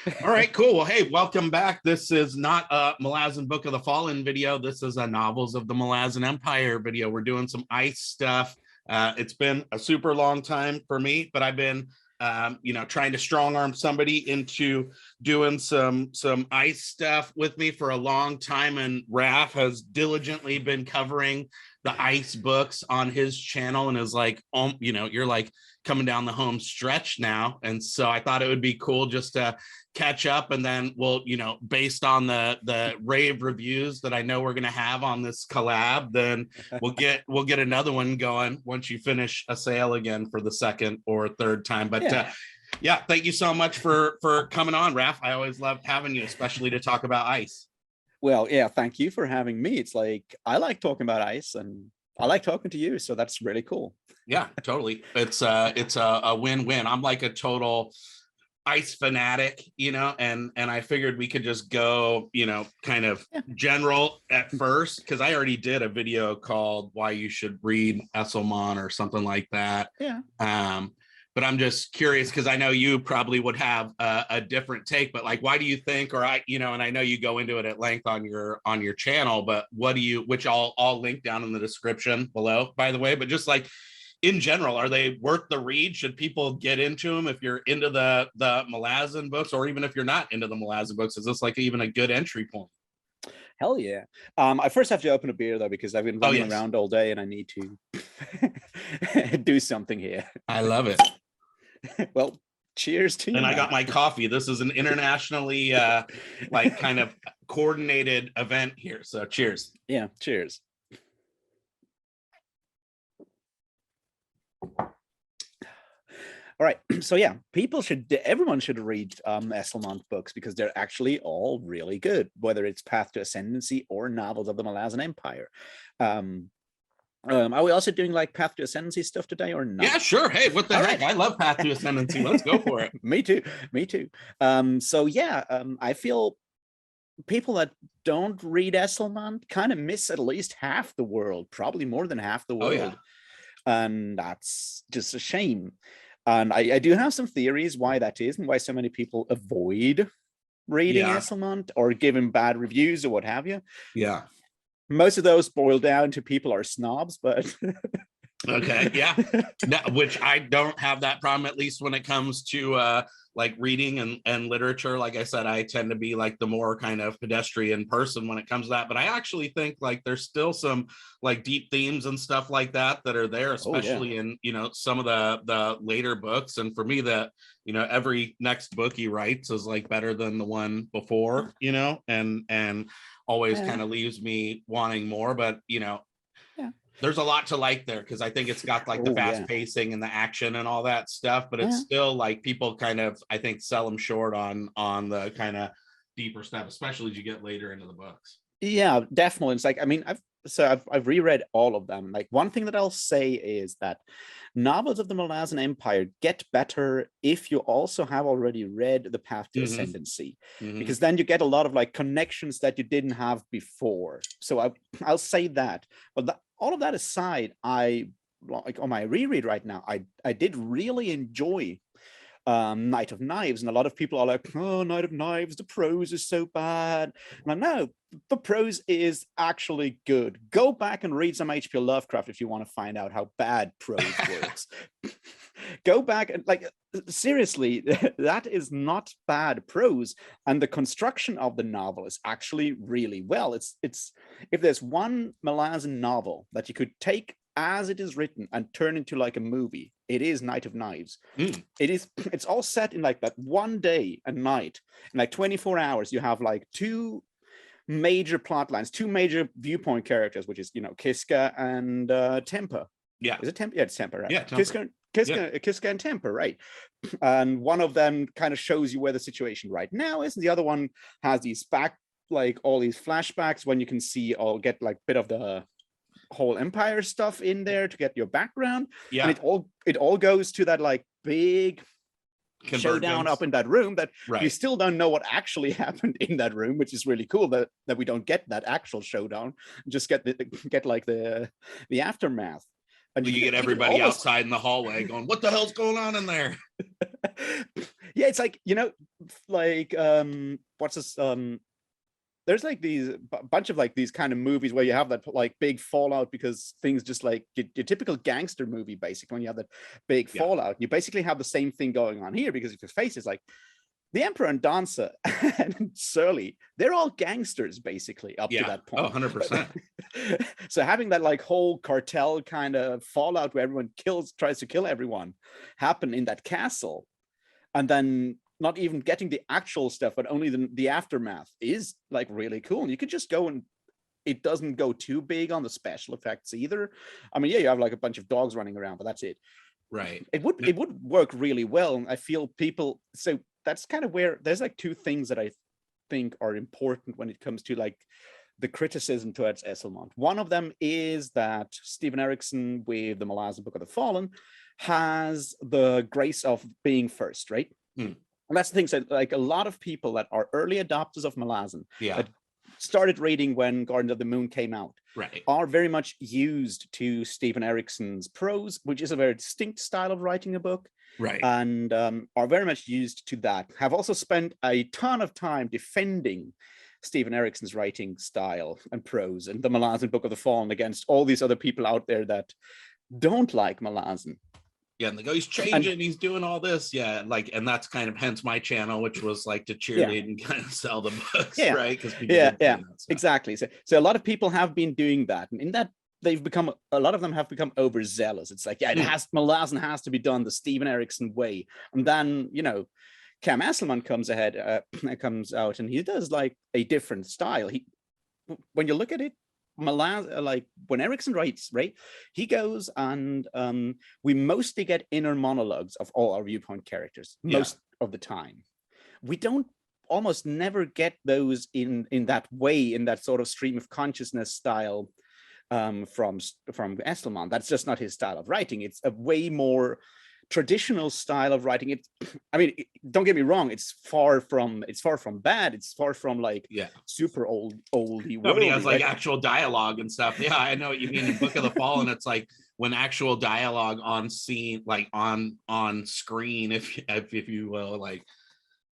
All right, cool. Well, hey, welcome back. This is not a Malazan Book of the Fallen video. This is a Novels of the Malazan Empire video. We're doing some ice stuff. It's been a super long time for me, but I've been, trying to strong arm somebody into doing some ice stuff with me for a long time. And Raph has diligently been covering the ice books on his channel and is like, you're like coming down the home stretch now. And so I thought it would be cool just to catch up, and then we'll, based on the rave reviews that I know we're going to have on this collab, then we'll get another one going once you finish Assail again for the second or third time. But yeah, thank you so much for coming on, Raph. I always love having you, especially to talk about ice. Well, yeah, thank you for having me. It's like, I like talking about ice and I like talking to you, so that's really cool. Yeah, totally. It's a win-win. I'm like a total ice fanatic, and I figured we could just go, kind of general at first, because I already did a video called Why You Should Read Esselmon or something like that. Yeah. But I'm just curious, because I know you probably would have a different take, but like, why do you think, or and I know you go into it at length on your channel, but which I'll link down in the description below, by the way, but just like, in general, are they worth the read? Should people get into them if you're into the Malazan books, or even if you're not into the Malazan books? Is this like even a good entry point? Hell yeah. I first have to open a beer though, because I've been running around all day and I need to do something here. I love it. Well, cheers to you. And I got my coffee. This is an internationally kind of coordinated event here. So cheers. Yeah, cheers. All right, so yeah, everyone should read Esselmon books, because they're actually all really good, whether it's Path to Ascendancy or Novels of the Malazan Empire. Are we also doing like Path to Ascendancy stuff today or not? Yeah, sure. Hey, what the heck? Right. I love Path to Ascendancy. Let's go for it. Me too. I feel people that don't read Esselmon kind of miss at least half the world, probably more than half the world. Oh, yeah. And that's just a shame. And I do have some theories why that is and why so many people avoid reading Esselmon or giving bad reviews or what have you. Yeah. Most of those boil down to people are snobs, but... Okay, yeah. No, which I don't have that problem, at least when it comes to like reading and literature. Like I said, I tend to be like the more kind of pedestrian person when it comes to that. But I actually think like there's still some like deep themes and stuff like that are there, especially in some of the later books. And for me, that every next book he writes is like better than the one before, and always kind of leaves me wanting more. But there's a lot to like there, because I think it's got like the fast pacing and the action and all that stuff, but it's still like people kind of, I think, sell them short on the kind of deeper stuff, especially as you get later into the books. Yeah, definitely. It's like, I mean, I've reread all of them. Like, one thing that I'll say is that Novels of the Malazan Empire get better if you also have already read The Path to Ascendancy, because then you get a lot of like connections that you didn't have before. So I'll say that. But all of that aside, I like on my reread right now, I did really enjoy Knight of Knives, and a lot of people are like, oh, Knight of Knives, the prose is so bad. And I'm no, the prose is actually good. Go back and read some H.P. Lovecraft if you want to find out how bad prose works. Go back and like, seriously, that is not bad prose, and the construction of the novel is actually really well. It's if there's one Malazan novel that you could take as it is written and turn into like a movie, it is Knight of Knives. It's all set in like that one day and night, in like 24 hours. You have like two major plot lines, two major viewpoint characters, which is Kiska and Temper. Yeah, is it Temper? Yeah, it's Temper, right? Yeah, Kiska and Temper, right? And one of them kind of shows you where the situation right now is, and the other one has these all these flashbacks when you can see or get like bit of the whole Empire stuff in there to get your background. And it all goes to that like big showdown up in that room that you still don't know what actually happened in that room, which is really cool that we don't get that actual showdown, just get like the aftermath. And you get everybody outside in the hallway going, what the hell's going on in there? Yeah, it's like, like what's this there's like these bunch of like these kind of movies where you have that like big fallout because things just like your typical gangster movie, basically, when you have that big fallout. You basically have the same thing going on here, because if your face is like the Emperor and Dancer and Surly, they're all gangsters basically up to that point. Oh, 100%. So having that like whole cartel kind of fallout where everyone tries to kill everyone happen in that castle, and then not even getting the actual stuff, but only the aftermath, is like really cool. And you could just go, and it doesn't go too big on the special effects either. I mean, yeah, you have like a bunch of dogs running around, but that's it. Right. It would work really well. And I feel people, so that's kind of where there's like two things that I think are important when it comes to like the criticism towards Esselmont. One of them is that Stephen Erickson with the Malazan Book of the Fallen has the grace of being first, right? And that's the thing. So like a lot of people that are early adopters of Malazan, that started reading when Garden of the Moon came out, are very much used to Stephen Erickson's prose, which is a very distinct style of writing a book. And are very much used to that. Have also spent a ton of time defending Stephen Erickson's writing style and prose and the Malazan Book of the Fallen against all these other people out there that don't like Malazan. Yeah, and they go, he's changing, he's doing all this. Yeah, like, and that's kind of hence my channel, which was like to cheerlead and kind of sell the books, right? Because exactly. So a lot of people have been doing that, and in that a lot of them have become overzealous. It's like, Malazan has to be done the Stephen Erickson way, and then Cam Asselman comes out, and he does like a different style. When you look at it, Malazan, like when Erickson writes, right, he goes and we mostly get inner monologues of all our viewpoint characters most of the time. We don't almost never get those in that way, in that sort of stream of consciousness style from Esselman. That's just not his style of writing. It's a way more traditional style of writing. It, I mean, don't get me wrong, it's far from bad. It's far from like super oldie. Nobody has like actual dialogue and stuff. Yeah, I know what you mean. In Book of the Fallen, it's like when actual dialogue on scene, like on screen, if you will, like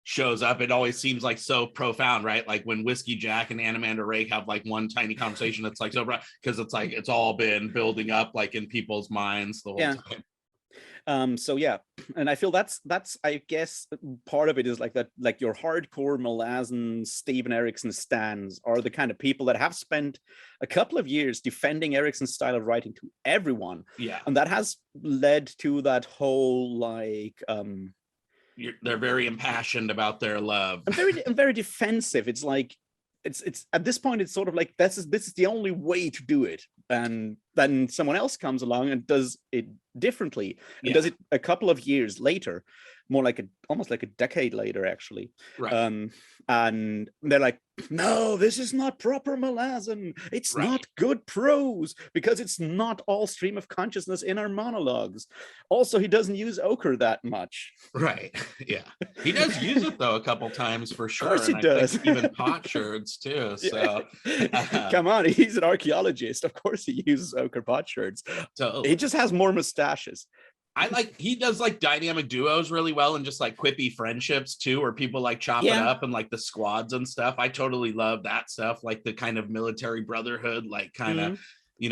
shows up, it always seems like so profound, right? Like when Whiskey Jack and Animander Ray have like one tiny conversation that's like so, because it's like it's all been building up like in people's minds the whole time. So yeah, and I feel that's I guess part of it is like that, like your hardcore Malazan Stephen Erickson stans are the kind of people that have spent a couple of years defending Erickson's style of writing to everyone. And that has led to that whole like they're very impassioned about their love. And very defensive. It's like it's at this point, it's sort of like this is the only way to do it, and then someone else comes along and does it differently, and does it a couple of years later, more like almost like a decade later, actually. And they're like, no, this is not proper Malazan. It's not good prose because it's not all stream of consciousness in our monologues. Also, he doesn't use ochre that much. Yeah, he does use it though a couple times for sure. Of course he does. Even potsherds too. So come on, he's an archaeologist. Of course he uses ochre potsherds. Totally. He just has more mustaches. He does like dynamic duos really well, and just like quippy friendships too, where people like chop it up and like the squads and stuff. I totally love that stuff, like the kind of military brotherhood, like kind of,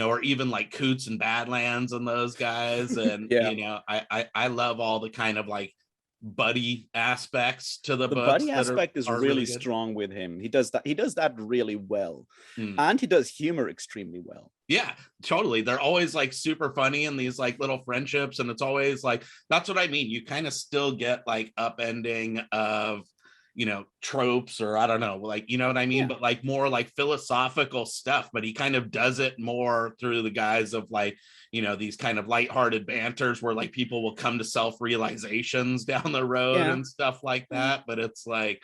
or even like Coots and Badlands and those guys. And, I love all the kind of like buddy aspects to the books. Buddy aspect is really strong with him. He does that really well. And he does humor extremely well. Yeah, totally. They're always like super funny in these like little friendships, and it's always like, that's what I mean. You kind of still get like upending of tropes, or I don't know, like, you know what I mean? But like more like philosophical stuff, but he kind of does it more through the guise of like, these kind of lighthearted banters where like people will come to self-realizations down the road and stuff like that. But it's like,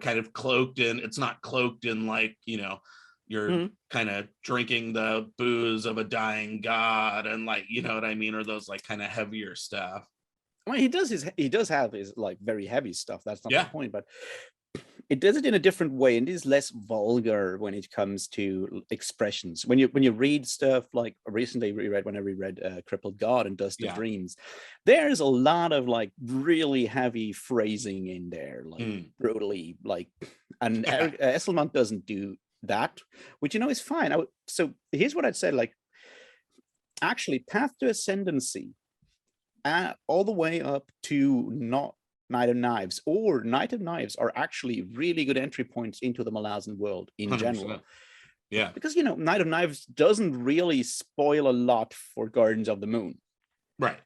kind of cloaked in, it's not cloaked in like, you're kind of drinking the booze of a dying god, and like, you know what I mean? Or those like kind of heavier stuff. I mean, he does have his like very heavy stuff. That's not the point, but it does it in a different way, and it is less vulgar when it comes to expressions. When you read stuff like recently when I reread Crippled God and Dust of Dreams, there's a lot of like really heavy phrasing in there, like brutally, like, and Esselmont doesn't do that, which is fine. So here's what I'd say: like, actually, Path to Ascendancy, all the way up to not Knight of Knives or Knight of Knives are actually really good entry points into the Malazan world in 100%. General. Yeah. Because, Knight of Knives doesn't really spoil a lot for Gardens of the Moon. Right.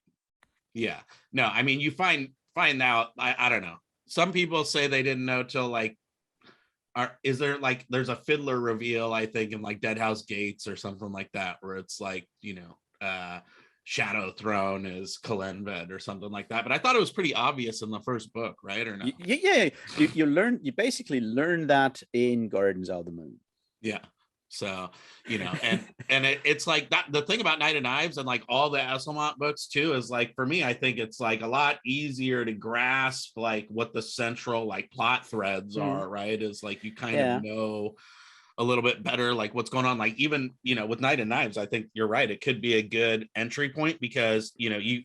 Yeah. No, I mean, you find out, I don't know. Some people say they didn't know till like, is there like, there's a fiddler reveal, I think, in like Deadhouse Gates or something like that, where it's like, Shadow Throne is Kellanved or something like that. But I thought it was pretty obvious in the first book, right? Or no? Yeah. You basically learn that in Gardens of the Moon. Yeah. So, and it's like that. The thing about Knight of Knives and like all the Esselmont books too is like, for me, I think it's like a lot easier to grasp like what the central like plot threads are, right? Is like you kind of know a little bit better like what's going on, like even with Knight of Knives. I think you're right, it could be a good entry point because you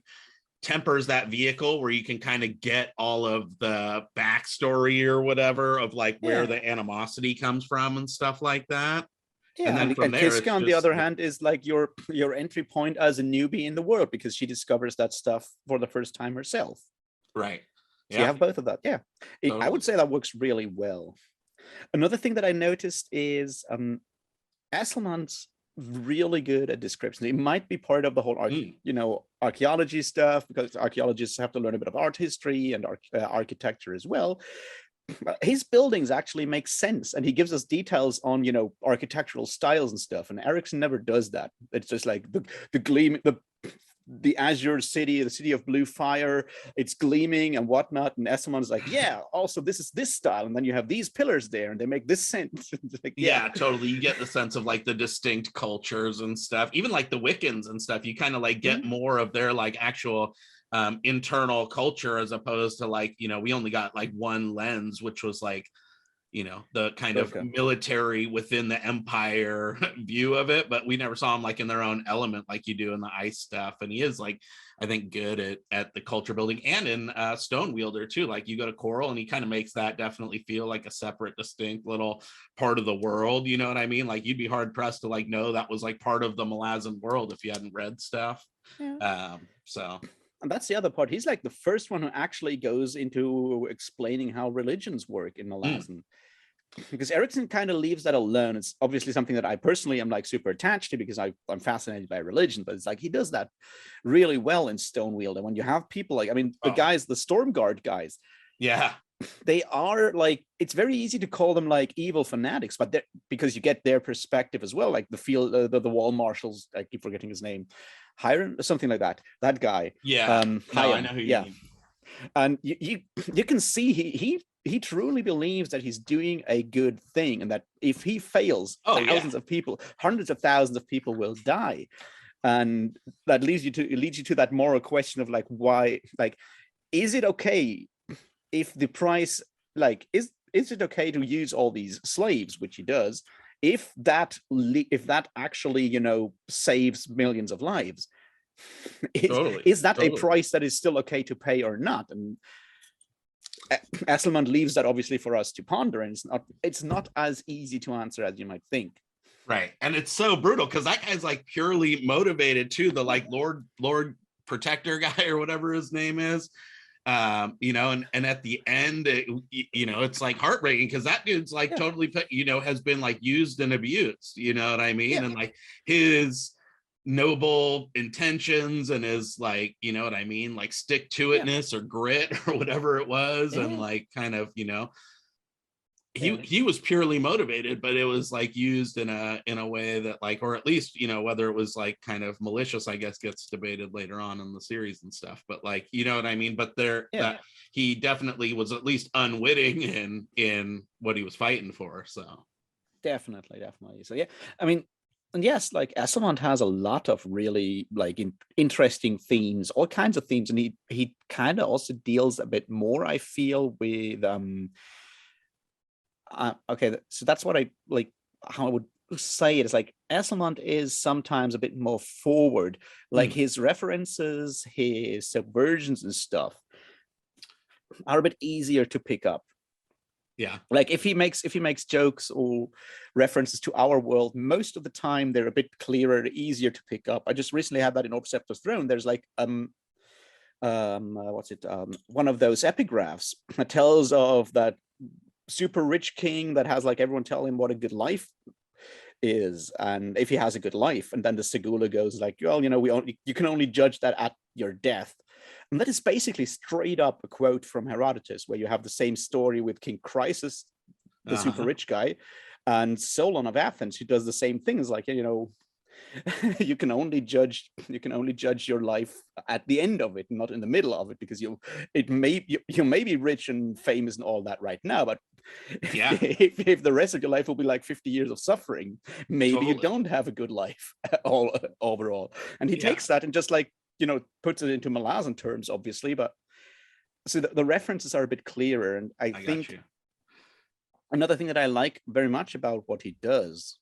tempers that vehicle where you can kind of get all of the backstory or whatever of like where the animosity comes from and stuff like that. And then from there, Kiska, on the other hand, is like your entry point as a newbie in the world, because she discovers that stuff for the first time herself, right? So you have both of that. Totally. I would say that works really well. Another thing that I noticed is Esselmont's really good at description. It might be part of the whole archaeology stuff, because archaeologists have to learn a bit of art history and architecture as well. His buildings actually make sense, and he gives us details on architectural styles and stuff, and Erickson never does that. It's just like the gleam, the azure city, the city of blue fire, it's gleaming and whatnot, and Esselmont is like, also this is this style, and then you have these pillars there and they make this sense. Like, totally. You get the sense of like the distinct cultures and stuff, even like the Wiccans and stuff. You kind of like get more of their like actual internal culture, as opposed to like we only got like one lens, which was like the kind of military within the empire view of it, but we never saw him like in their own element like you do in the ice stuff. And he is like, I think, good at the culture building, and in Stonewielder too. Like you go to Coral and he kind of makes that definitely feel like a separate, distinct little part of the world, you know what I mean? Like you'd be hard pressed to like know that was like part of the Malazan world if you hadn't read stuff. So and that's the other part. He's like the first one who actually goes into explaining how religions work in Malazan. Because Erickson kind of leaves that alone. It's obviously something that I personally am like super attached to, because I'm fascinated by religion, but it's like he does that really well in Stonewielder. When you have people like, the guys, the Stormguard guys, they are like, it's very easy to call them like evil fanatics, but because you get their perspective as well, like the wall marshals, I keep forgetting his name, Hiram, something like that guy. I know who you mean. And you can see he truly believes that he's doing a good thing, and that if he fails, thousands of people, hundreds of thousands of people will die. And that leads you to that moral question of like, why, like, is it okay if the price, like, is it okay to use all these slaves, which he does, if that actually saves millions of lives? Is that a price that is still okay to pay or not? And Esselmont leaves that obviously for us to ponder, and it's not as easy to answer as you might think. Right. And it's so brutal because that guy's like purely motivated too, the like Lord Protector guy or whatever his name is. And at the end, it's like heartbreaking because that dude's like totally, has been like used and abused, you know what I mean? Yeah. And like his noble intentions and his like, you know what I mean? Like stick to itness or grit or whatever it was. And like kind of, he was purely motivated, but it was like used in a way that like, or at least whether it was like kind of malicious, I guess gets debated later on in the series and stuff, but like, you know what I mean? But that he definitely was at least unwitting in what he was fighting for. So definitely. So and yes, like Esselmont has a lot of really like interesting themes, all kinds of themes, and he kind of also deals a bit more, I feel, with Okay, so that's what I like. How I would say it is like Esselmont is sometimes a bit more forward, like his references, his subversions and stuff are a bit easier to pick up. Yeah. Like if he makes jokes or references to our world, most of the time they're a bit clearer, easier to pick up. I just recently had that in Orb Sceptre Throne. There's like what's it? One of those epigraphs that tells of that super rich king that has like everyone tell him what a good life is, and if he has a good life, and then the Segula goes like, well, you know, you can only judge that at your death. And that is basically straight up a quote from Herodotus, where you have the same story with King Chrysis, the super rich guy, and Solon of Athens, who does the same thing. Is like, you know, you can only judge your life at the end of it, not in the middle of it, because you may be rich and famous and all that right now, but if the rest of your life will be like 50 years of suffering, maybe you don't have a good life all overall. And he takes that and just like, you know, puts it into Malazan terms, obviously, but so the references are a bit clearer. And I think another thing that I like very much about what he does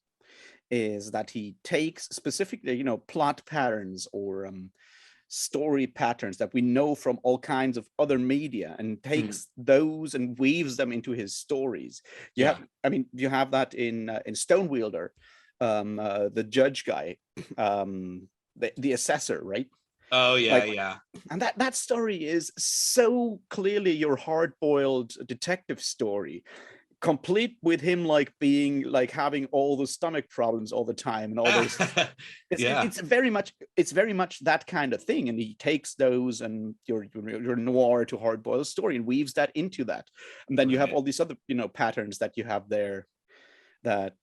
is that he takes specifically, you know, plot patterns or story patterns that we know from all kinds of other media, and takes those and weaves them into his stories. You have that in Stonewielder, the judge guy, the assessor, right? Oh yeah, and that story is so clearly your hard-boiled detective story, complete with him like being like having all the stomach problems all the time and all those. It's very much that kind of thing, and he takes those and your noir to hard-boiled story and weaves that into that, and then you have all these other, you know, patterns that you have there that.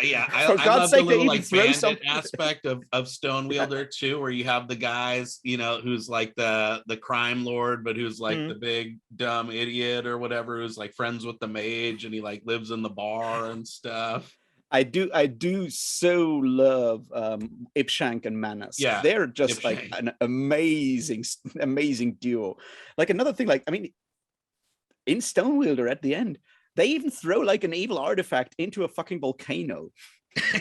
I love the little like bandit aspect of Stonewielder too, where you have the guys, you know, who's like the crime lord, but who's like the big dumb idiot or whatever, who's like friends with the mage, and he like lives in the bar and stuff. I do so love Ipshank and Manas. Yeah, they're just like an amazing duo. Like another thing, like I mean, in Stonewielder at the end, they even throw like an evil artifact into a fucking volcano.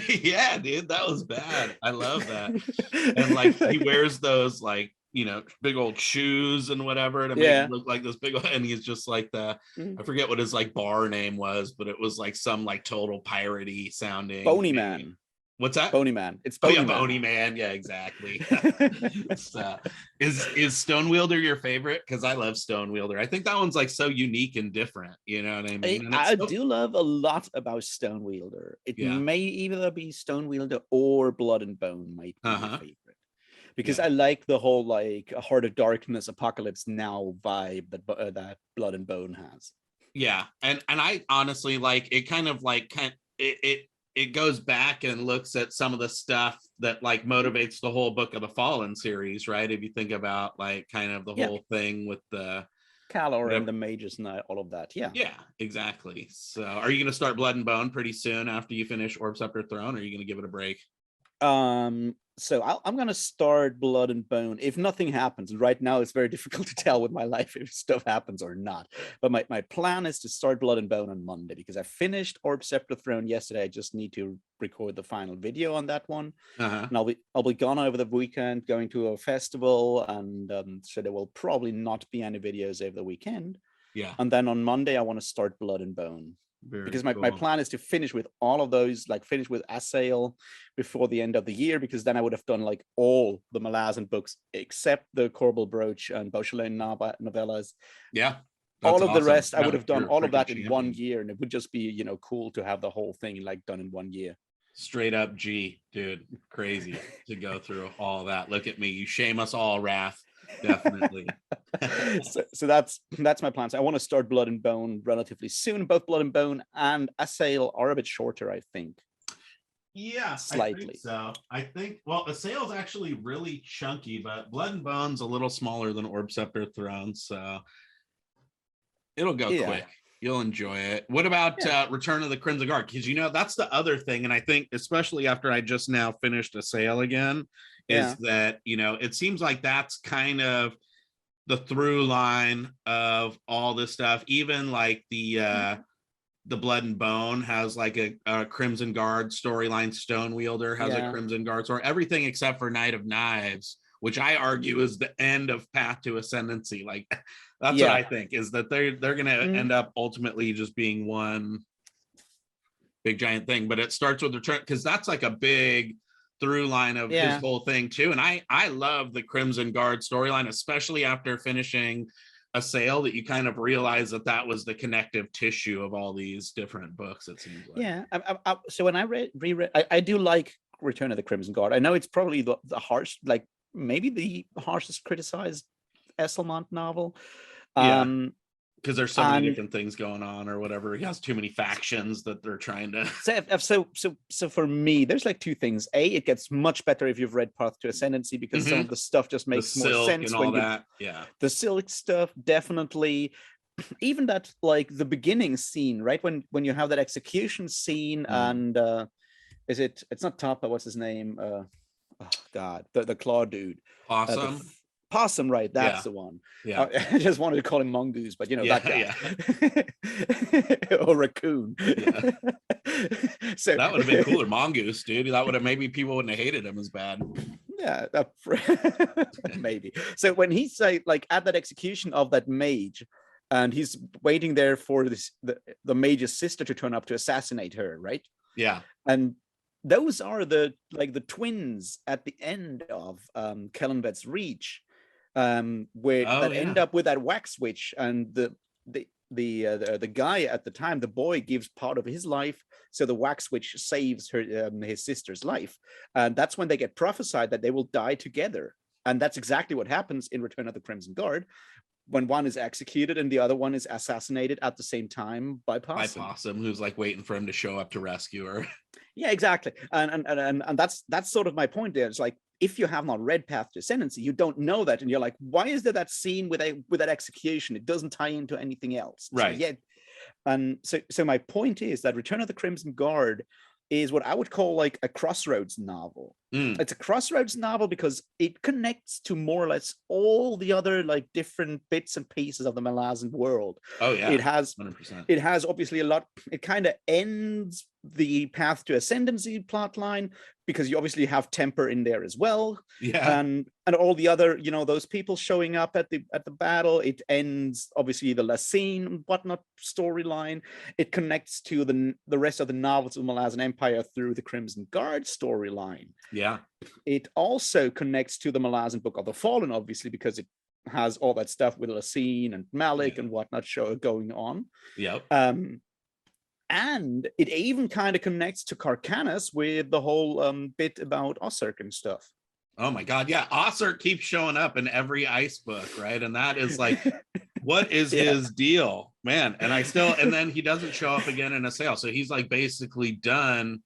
Yeah, dude, that was bad. I love that. And like he wears those like, you know, big old shoes and whatever to make him look like this big old, and he's just like I forget what his like bar name was, but it was like some like total piratey sounding Bony Man. What's that? Bony Man. It's Bony Man. Bony Man. Yeah, exactly. So, is Stonewielder your favorite? Because I love Stonewielder. I think that one's like so unique and different. You know what I mean? I do love a lot about Stonewielder. It may either be Stonewielder or Blood and Bone might be my favorite. Because I like the whole like a Heart of Darkness Apocalypse Now vibe that Blood and Bone has. Yeah, and I honestly like it. Kind of like it goes back and looks at some of the stuff that like motivates the whole Book of the Fallen series, right? If you think about like kind of the whole thing with the Calor and the mages and all of that. Yeah, exactly. So are you going to start Blood and Bone pretty soon after you finish Orb Sceptre Throne, or are you going to give it a break? So I'm gonna start Blood and Bone if nothing happens. Right now it's very difficult to tell with my life if stuff happens or not, but my plan is to start Blood and Bone on Monday, because I finished Orb Sceptre Throne yesterday. I just need to record the final video on that one, and I'll be gone over the weekend, going to a festival, and so there will probably not be any videos over the weekend. And then on Monday I want to start Blood and Bone. Because my plan is to finish with all of those, like finish with Assail before the end of the year, because then I would have done like all the Malazan books except the Korbal, Broach and Bauchelain novellas. All of the rest I would have done all of that in 1 year, and it would just be, you know, cool to have the whole thing like done in 1 year. Straight up G, dude, crazy to go through all that. Look at me, you shame us all, Wrath. Definitely. so that's my plan. So I want to start Blood and Bone relatively soon. Both Blood and Bone and Assail are a bit shorter, I think. Yeah, slightly. I think so. I think, well, Assail's actually really chunky, but Blood and Bone's a little smaller than Orb Sceptre Throne, so it'll go quick. You'll enjoy it. What about Return of the Crimson Guard? Because, you know, that's the other thing, and I think especially after I just now finished Assail again, is that, you know, it seems like that's kind of the through line of all this stuff. Even like the the Blood and Bone has like a Crimson Guard storyline. Stonewielder has a Crimson Guard story. Everything except for Knight of Knives, which I argue is the end of Path to Ascendancy. Like that's what I think, is that they're gonna end up ultimately just being one big giant thing. But it starts with Return, because that's like a big through line of his whole thing too. And I love the Crimson Guard storyline, especially after finishing Assail, that you kind of realize that was the connective tissue of all these different books, it seems like. So when I reread, I do like Return of the Crimson Guard. I know it's probably the harsh, like maybe the harshest criticized Esselmont novel. Because there's so many different things going on or whatever. He has too many factions that they're trying to. So for me, there's like two things. A, it gets much better if you've read Path to Ascendancy, because some of the stuff just makes more sense. And all that. The silk stuff, definitely. Even that, like the beginning scene, right? When you have that execution scene, and it's not Toppa, what's his name? Oh God, the claw dude. Awesome. Possum, right? That's the one. I just wanted to call him Mongoose, but that guy. Or Raccoon. So that would have been cooler. Mongoose, dude. That would have, maybe people wouldn't have hated him as bad. Maybe. So when he's like at that execution of that mage, and he's waiting there for the mage's sister to turn up to assassinate her, right? Yeah. And those are the twins at the end of Kellanved's Reach. End up with that wax switch, and the guy at the time, the boy, gives part of his life, so the wax switch saves his sister's life, and that's when they get prophesied that they will die together. And that's exactly what happens in Return of the Crimson Guard, when one is executed and the other one is assassinated at the same time by Possum. Who's like waiting for him to show up to rescue her. Yeah, exactly. And that's sort of my point there. It's like, if you have not read Path to Ascendancy, you don't know that, and you're like, why is there that scene with that execution? It doesn't tie into anything else. Right. So my point is that Return of the Crimson Guard is what I would call like a crossroads novel. It's a crossroads novel because it connects to more or less all the other like different bits and pieces of the Malazan world. Oh yeah, it has 100%. It has obviously a lot. It kind of ends the Path to Ascendancy plot line, because you obviously have Temper in there as well. And all the other, those people showing up at the battle. It ends obviously the Lassine and whatnot storyline. It connects to the rest of the novels of the Malazan Empire through the Crimson Guard storyline. It also connects to the Malazan Book of the Fallen, obviously, because it has all that stuff with Lassine and Malik and whatnot going on. And it even kind of connects to Kharkanas with the whole bit about Osirk and stuff. Oh my God, yeah. Osirk keeps showing up in every ice book, right? And that is like, what is his deal, man? And then he doesn't show up again in Assail. So he's like basically done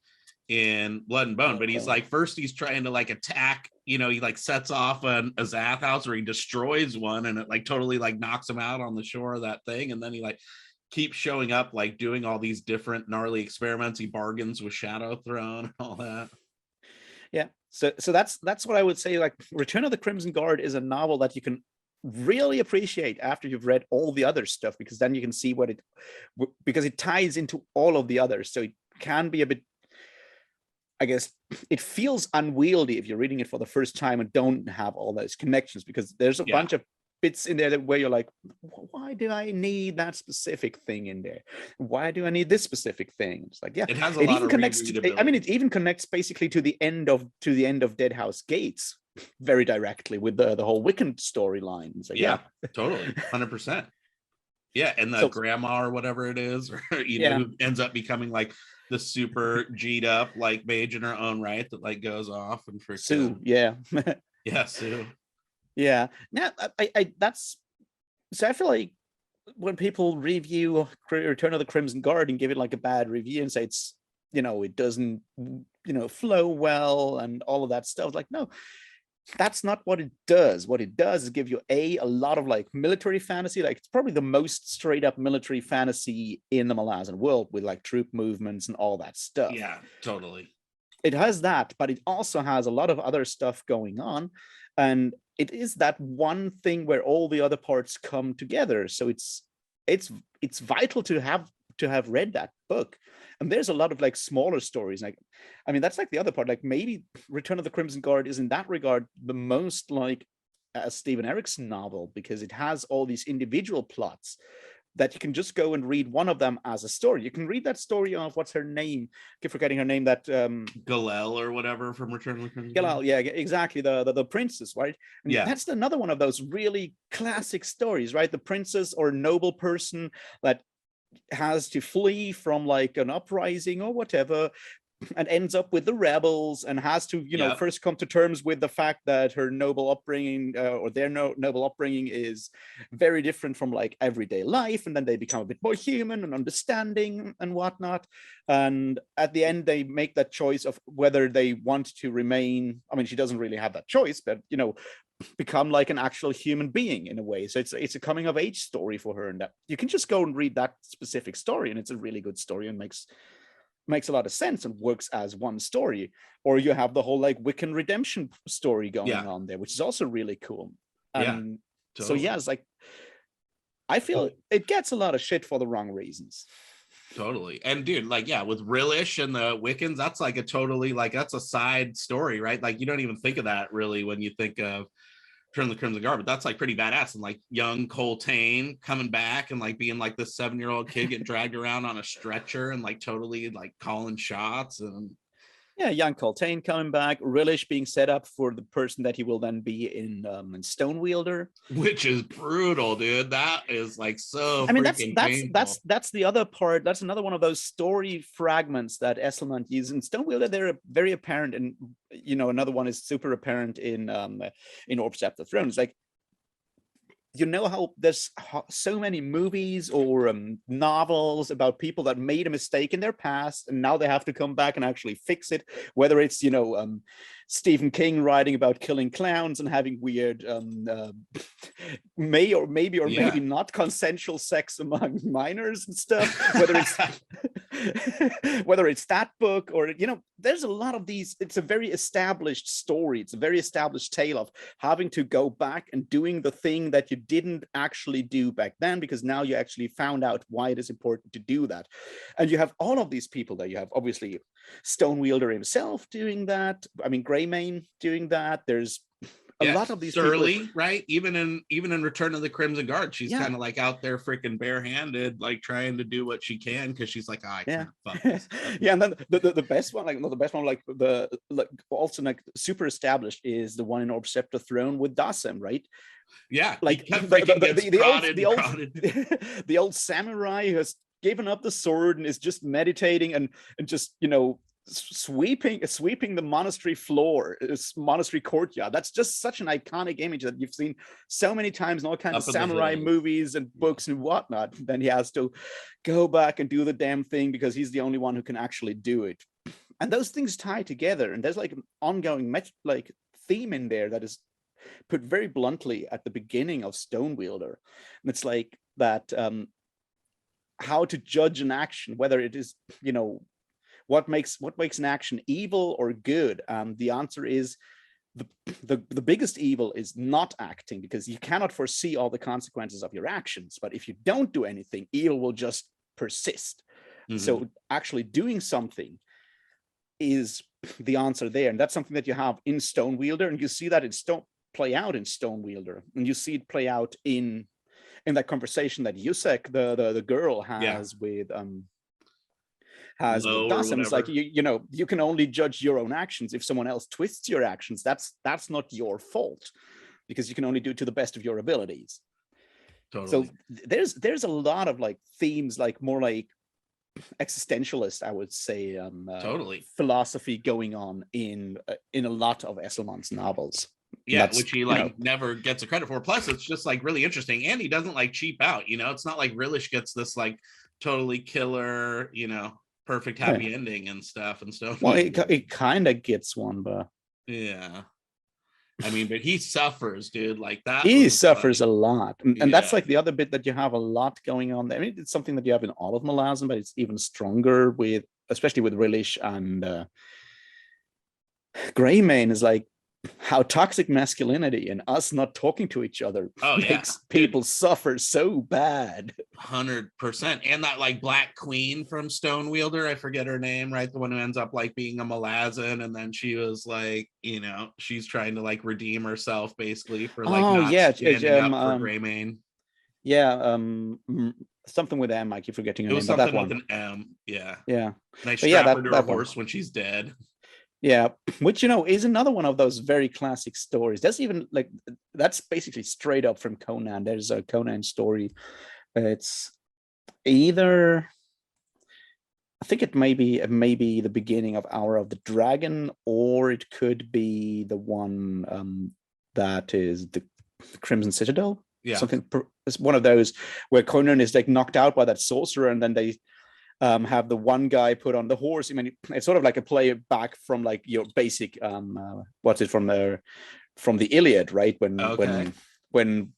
in Blood and Bone. But he's like, first he's trying to like attack, he like sets off a Zath house where he destroys one, and it like totally like knocks him out on the shore of that thing. And then he like keeps showing up, like doing all these different gnarly experiments. He bargains with Shadow Throne and all that. So that's what I would say. Like, Return of the Crimson Guard is a novel that you can really appreciate after you've read all the other stuff, because then you can see because it ties into all of the others. So it can be a bit, I guess, it feels unwieldy if you're reading it for the first time and don't have all those connections, because there's a bunch of bits in there where you're like, why do I need that specific thing in there? Why do I need this specific thing? It's like, it has a lot even of connects it even connects basically to the end of Deadhouse Gates very directly with the whole Wiccan storyline. So, totally, 100%. And the grandma or whatever it is, or who ends up becoming like the super G'd up like mage in her own right, that like goes off and freaks Sue. Sue. Yeah. Now, I feel like when people review Return of the Crimson Guard and give it like a bad review and say it's, it doesn't, flow well and all of that stuff, like, no, that's not what it does. What it does is give you a lot of like military fantasy. Like, it's probably the most straight up military fantasy in the Malazan world, with like troop movements and all that stuff. Yeah, totally. It has that, but it also has a lot of other stuff going on. And it is that one thing where all the other parts come together. So it's vital to have to have read that book. And there's a lot of like smaller stories. Like, I mean, that's like the other part. Like maybe Return of the Crimson Guard is in that regard the most like a Steven Erikson novel, because it has all these individual plots that you can just go and read one of them as a story. You can read that story of what's her name? I keep forgetting her name. That Gale or whatever from Return of the Crimson Guard. Gale, yeah, exactly. The princess, right? And yeah, that's another one of those really classic stories, right? The princess or noble person that has to flee from like an uprising or whatever, and ends up with the rebels, and has to, you know, first come to terms with the fact that her noble upbringing or their noble upbringing is very different from like everyday life, and then they become a bit more human and understanding and whatnot. And at the end, they make that choice of whether they want to remain. I mean, she doesn't really have that choice, but you know, become like an actual human being in a way. So it's a coming of age story for her, and that you can just go and read that specific story, and it's a really good story and makes a lot of sense and works as one story. Or you have the whole like Wiccan redemption story going on there, which is also really cool. And totally. So yeah, it's like I feel it gets a lot of shit for the wrong reasons. Totally. And dude, like, yeah, with Rillish and the Wiccans, that's like a totally like that's a side story, right? Like you don't even think of that really when you think of Return of the Crimson Guard, but that's like pretty badass. And like young Coltane coming back and like being like this 7-year-old kid getting dragged around on a stretcher and like totally like calling shots. And yeah, young Coltane coming back, Rillish being set up for the person that he will then be in Stonewielder, which is brutal, dude. That is like so. I mean, that's the other part. That's another one of those story fragments that Esselmont uses in Stonewielder. They're very apparent, and you know, another one is super apparent in Orb Sceptre Throne. It's like, you know how there's so many movies or novels about people that made a mistake in their past and now they have to come back and actually fix it, whether it's, you know, Stephen King writing about killing clowns and having weird maybe not consensual sex among minors and stuff, whether it's that book or, you know, there's a lot of these. It's a very established story. It's a very established tale of having to go back and doing the thing that you didn't actually do back then, because now you actually found out why it is important to do that. And you have all of these people there. You have obviously Stonewielder himself doing that. I mean, Greymane doing that. There's a lot of these Surly, people, right? Even in Return of the Crimson Guard, she's kind of like out there freaking barehanded, like trying to do what she can because she's like, I can't fuck this. Yeah, and then the best one, like not the best one, like the also like super established is the one in Orb Sceptre Throne with Dassem, right? Yeah, like the old samurai who has given up the sword and is just meditating and just, you know, sweeping the monastery floor, monastery courtyard. That's just such an iconic image that you've seen so many times in all kinds of samurai movies and books and whatnot. Then he has to go back and do the damn thing because he's the only one who can actually do it. And those things tie together, and there's like an ongoing like theme in there that is put very bluntly at the beginning of Stonewielder. And it's like that how to judge an action, whether it is, you know, what makes an action evil or good. The answer is the biggest evil is not acting, because you cannot foresee all the consequences of your actions. But if you don't do anything, evil will just persist. Mm-hmm. So actually doing something is the answer there. And that's something that you have in Stonewielder, and you see that play out in Stonewielder, and you see it play out in that conversation that Yusek, the girl, has with Dassem. It's like, you know, you can only judge your own actions. If someone else twists your actions, that's not your fault, because you can only do it to the best of your abilities. Totally. So there's a lot of like themes, like more like existentialist, I would say, totally philosophy going on in a lot of Esselmont's novels. Yeah, which he like never gets a credit for. Plus, it's just like really interesting, and he doesn't like cheap out. You know, it's not like Rillish gets this like totally killer, you know, perfect happy ending and stuff and stuff. Well, it kind of gets one, but yeah, I mean, but he suffers, dude. Like that, he suffers a lot, and that's like the other bit that you have a lot going on there. I mean, it's something that you have in all of Malazan, but it's even stronger with, especially with Rillish and Greymane. Is like, how toxic masculinity and us not talking to each other makes people suffer so bad. 100%. And that like Black Queen from Stonewielder, I forget her name, right? The one who ends up like being a Malazan, and then she was like, you know, she's trying to like redeem herself basically for like standing up for Greymane. Yeah, something with M. I keep forgetting her name. It was something with an M. Yeah. Yeah. They strap her to a horse when she's dead. Yeah, which, you know, is another one of those very classic stories. That's even like, that's basically straight up from Conan. There's a Conan story. It's either, I think it may be the beginning of Hour of the Dragon, or it could be the one that is the Crimson Citadel. Yeah, something. It's one of those where Conan is like knocked out by that sorcerer, and then they have the one guy put on the horse. I mean, it's sort of like a play back from like your basic what's it from the Iliad, right? When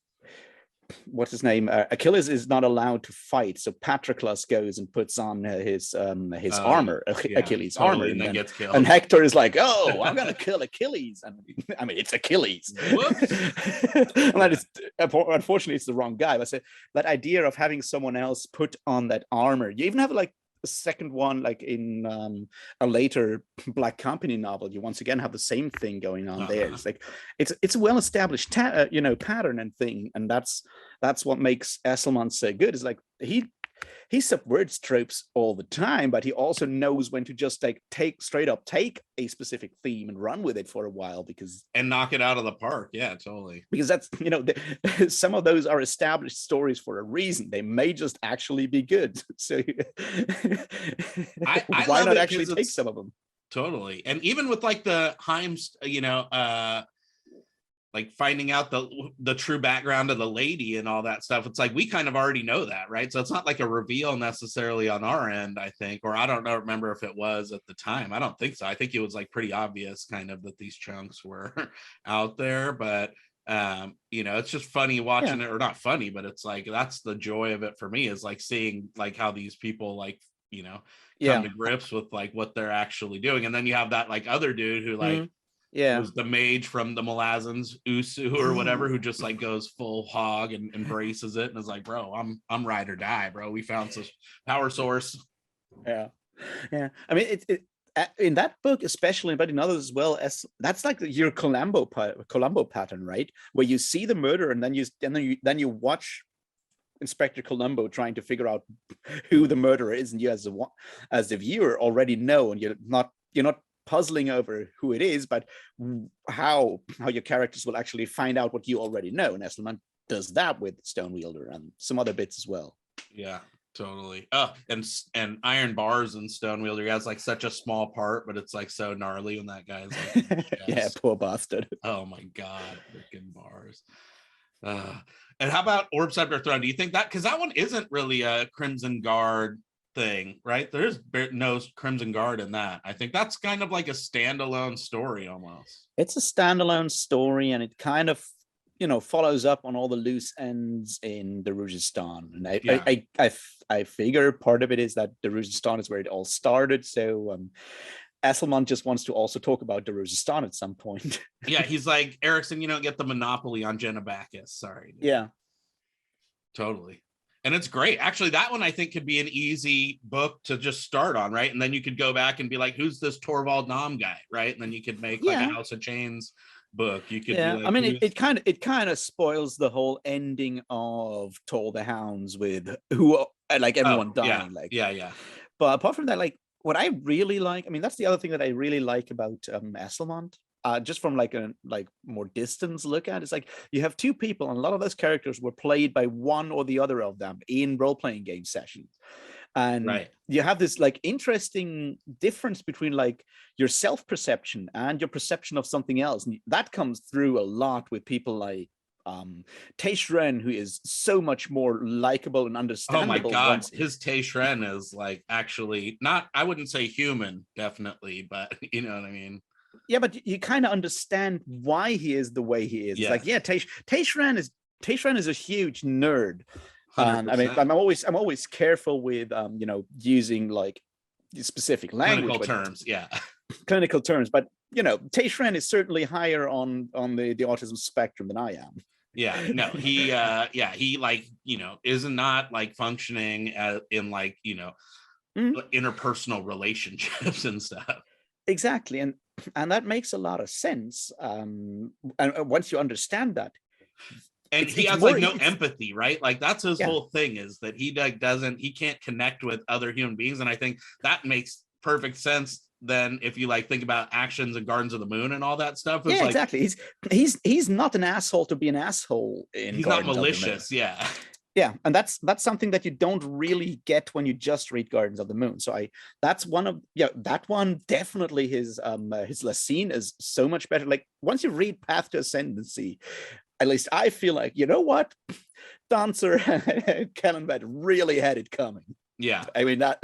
what's his name? Achilles is not allowed to fight, so Patroclus goes and puts on his armor, Achilles' armor, and then gets killed. And Hector is like, "Oh, I'm gonna kill Achilles," and I mean, it's Achilles. And that is, unfortunately, it's the wrong guy. But so that idea of having someone else put on that armor, you even have like a second one, like in a later Black Company novel. You once again have the same thing going on there. It's like it's a well-established pattern and thing, and that's what makes Esselman so good. Is like he subverts tropes all the time, but he also knows when to just like take a specific theme and run with it for a while, and knock it out of the park. Yeah, totally. Because that's, you know, some of those are established stories for a reason. They may just actually be good. So why not actually take some of them? Totally. And even with like the Himes, you know, like finding out the true background of the lady and all that stuff, it's like we kind of already know that, right? So it's not like a reveal necessarily on our end, I think, or I don't know, remember if it was at the time. I don't think so. I think it was like pretty obvious kind of that these chunks were out there, but you know, it's just funny watching it, or not funny, but it's like that's the joy of it for me, is like seeing like how these people like, you know, come to grips with like what they're actually doing. And then you have that like other dude who like was the mage from the Malazans, Usu or whatever, who just like goes full hog and embraces it and is like, bro, I'm ride or die, bro. We found some power source. Yeah. I mean, it in that book especially, but in others as well, as that's like your Columbo pattern, right? Where you see the murder and then you watch Inspector Columbo trying to figure out who the murderer is, and you as the viewer already know, and you're not puzzling over who it is, but how your characters will actually find out what you already know. And Esselman does that with Stonewielder and some other bits as well. Yeah, totally. Oh, and Iron Bars in Stonewielder, he has like such a small part, but it's like so gnarly when that guy's like, yeah, poor bastard. Oh my god, freaking Bars. And how about Orb Sceptre Throne? Do you think that, because that one isn't really a Crimson Guard thing, right? There's no Crimson Guard in that. I think that's kind of like a standalone story almost. It's a standalone story, and it kind of, you know, follows up on all the loose ends in Darujhistan. And I figure part of it is that Darujhistan is where it all started. So Esselman just wants to also talk about Darujhistan at some point. Yeah, he's like, Erickson, you don't get the monopoly on Genabacchus. Sorry. Dude. Yeah. Totally. And it's great. Actually, that one I think could be an easy book to just start on, right? And then you could go back and be like, who's this Torvald Nom guy, right? And then you could make like a House of Chains book. You could be like, I mean, it kind of spoils the whole ending of Toll the Hounds with who like everyone dying. Yeah. But apart from that, like what I really like, I mean, that's the other thing that I really like about Esselman. Just from like a more distance look at, it's like you have two people, and a lot of those characters were played by one or the other of them in role-playing game sessions, and you have this like interesting difference between like your self-perception and your perception of something else, and that comes through a lot with people like Teishren, who is so much more likable and understandable. Oh my god, his Teishren is like actually not, I wouldn't say human, definitely, but you know what I mean. Yeah, but you kind of understand why he is the way he is. It's like, Teishren is a huge nerd. And I mean, I'm always careful with you know, using like specific language, clinical terms, clinical terms. But Taishran is certainly higher on the autism spectrum than I am. Yeah, no, he like, is not like functioning in like, interpersonal relationships and stuff. Exactly, and that makes a lot of sense. And once you understand that, and he has like no empathy, right? Like that's his whole thing, is that he like he can't connect with other human beings, and I think that makes perfect sense. Then if you like think about actions and Gardens of the Moon and all that stuff, it's like, exactly. He's not an asshole to be an asshole in he's Gardens not malicious, yeah, and that's something that you don't really get when you just read Gardens of the Moon. So that's one of that one definitely his Lacine is so much better. Like once you read Path to Ascendancy, at least I feel like, you know what, Dancer and Kellanved really had it coming. Yeah, I mean that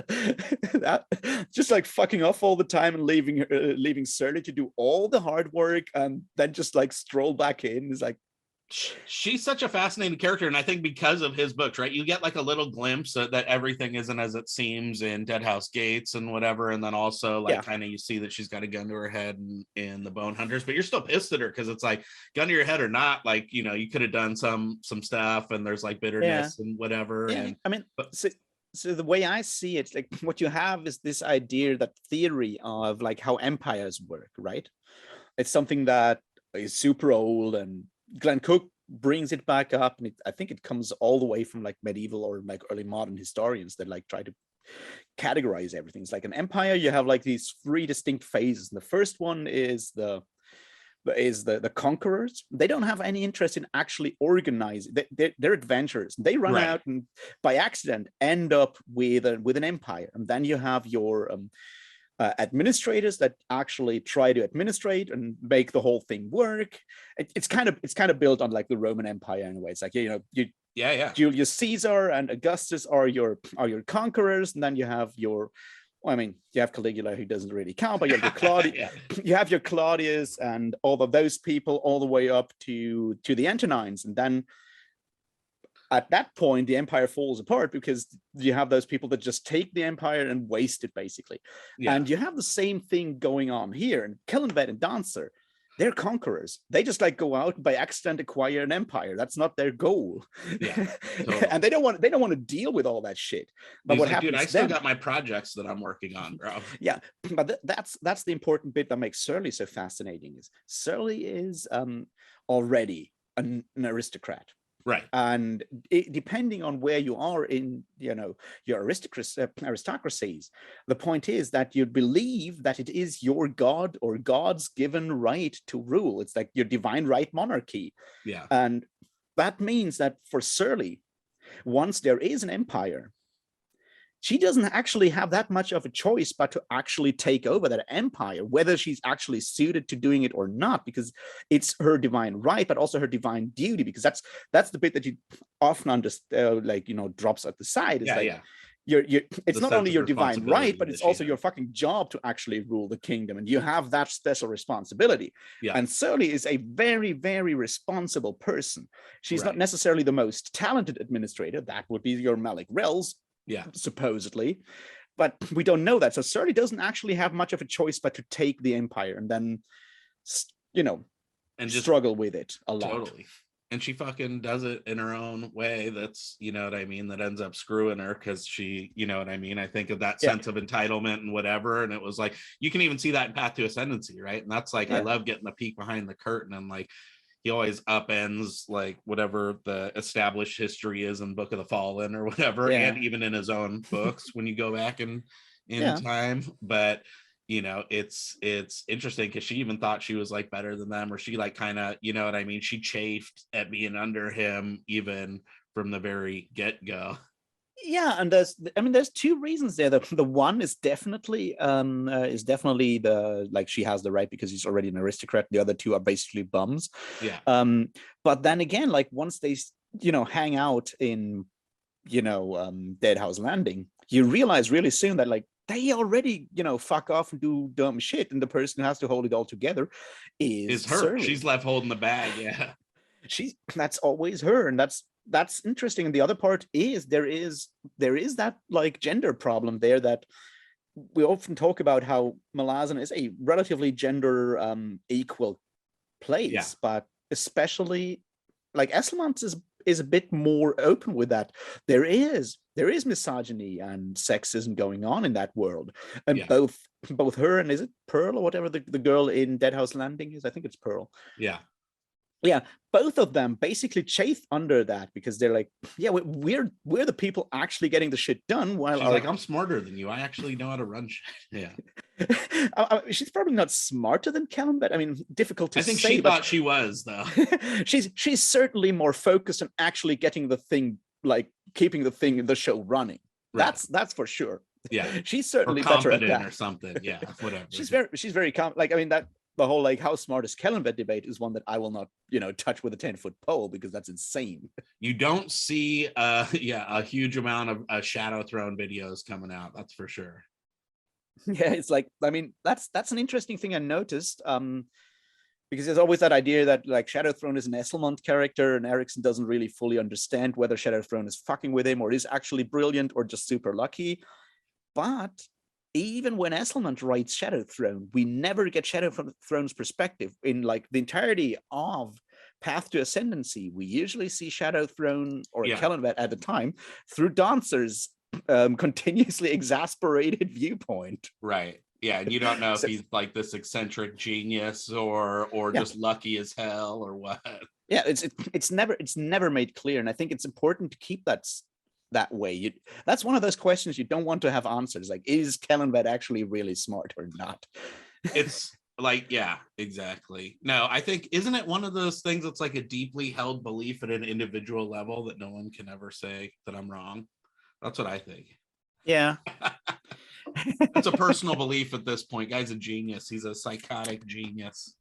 just like fucking off all the time and leaving Surly to do all the hard work and then just like stroll back in is like, she's such a fascinating character, and I think because of his books, right, you get like a little glimpse that everything isn't as it seems in Deadhouse Gates and whatever, and then also like kind of you see that she's got a gun to her head in the Bonehunters, but you're still pissed at her because it's like, gun to your head or not, like, you could have done some stuff, and there's like bitterness and whatever. And I mean, so the way I see it, like what you have is this idea, that theory of like how empires work, right? It's something that is super old, and Glenn Cook brings it back up, and I think it comes all the way from like medieval or like early modern historians that like try to categorize everything. It's like an empire, you have like these three distinct phases. And the first one is the conquerors. They don't have any interest in actually organizing. They're adventurers. They run out and by accident end up with an empire. And then you have your administrators that actually try to administrate and make the whole thing work. It's kind of built on like the Roman Empire in a way. It's like, Julius Caesar and Augustus are your conquerors, and then you have you have Caligula, who doesn't really count, but you have your Claudius, you have your Claudius and all of those people all the way up to the Antonines. And then at that point, the empire falls apart because you have those people that just take the empire and waste it, basically. Yeah. And you have the same thing going on here. And Kellanved and Dancer, they're conquerors. They just like go out and by accident acquire an empire. That's not their goal. Yeah, totally. And they don't want to deal with all that shit. But what happens? Dude, I still got my projects that I'm working on, bro. Yeah, but that's the important bit that makes Surly so fascinating. Is Surly is already an aristocrat. Right. And depending on where you are in, your aristocracies, the point is that you believe that it is your god or God's given right to rule. It's like your divine right monarchy. Yeah. And that means that for Surly, once there is an empire, she doesn't actually have that much of a choice but to actually take over that empire, whether she's actually suited to doing it or not, because it's her divine right, but also her divine duty, because that's the bit that you often drops at the side. It's it's not only your divine right, but it's also your fucking job to actually rule the kingdom, and you have that special responsibility. Yeah. And Surly is a very, very responsible person. She's not necessarily the most talented administrator. That would be your Malik Rels. Yeah, supposedly, but we don't know that. So Surly doesn't actually have much of a choice but to take the empire and then, and just struggle with it a lot. Totally. And she fucking does it in her own way. That's, that ends up screwing her because she, I think of that sense of entitlement and whatever. And it was like, you can even see that in Path to Ascendancy, right? And that's like, I love getting a peek behind the curtain, and like, he always upends like whatever the established history is in Book of the Fallen or whatever, and even in his own books when you go back in time. But it's interesting because she even thought she was like better than them, or she like kind of, she chafed at being under him even from the very get-go. Yeah, and there's two reasons there. The one is definitely the like, she has the right because he's already an aristocrat. The other two are basically bums. Yeah. But then again, like once they hang out in Deadhouse Landing, you realize really soon that like they already fuck off and do dumb shit, and the person who has to hold it all together is her. Surly. She's left holding the bag. Yeah. That's always her, and that's interesting. And the other part is there is that like gender problem there, that we often talk about how Malazan is a relatively gender equal place, but especially like Eslamont is a bit more open with that. There is misogyny and sexism going on in that world, and both her and, is it Pearl or whatever the girl in Deadhouse Landing is? I think it's Pearl. Yeah, both of them basically chafe under that because they're like, yeah, we're the people actually getting the shit done. While she's like, I'm smarter than you. I actually know how to run shit. Yeah. She's probably not smarter than Kellanved. I mean, difficult to say. I think she thought she was, though. she's certainly more focused on actually getting the thing, like keeping the show running. Right. That's for sure. Yeah, she's certainly better at that or something. Yeah, whatever. she's very like, I mean, that the whole like how smart is Kellanved debate is one that I will not, touch with a 10-foot pole because that's insane. You don't see a huge amount of Shadow Throne videos coming out, that's for sure. Yeah, it's like, I mean, that's an interesting thing I noticed, because there's always that idea that like Shadow Throne is an Eslamont character and Erikson doesn't really fully understand whether Shadow Throne is fucking with him or is actually brilliant or just super lucky. But even when Eslamont writes Shadow Throne, we never get Shadow Throne's perspective. In like the entirety of Path to Ascendancy, we usually see Shadow Throne or Kellanved at the time through Dancer's continuously exasperated viewpoint. Right. Yeah, and you don't know if he's like this eccentric genius or just lucky as hell or what. Yeah, it's never made clear, and I think it's important to keep that way. That's one of those questions you don't want to have answers. Like, is Kellanved actually really smart or not? It's like, yeah, exactly. No, I think, isn't it one of those things that's like a deeply held belief at an individual level that no one can ever say that I'm wrong? That's what I think. Yeah. That's a personal belief at this point. Guy's a genius. He's a psychotic genius.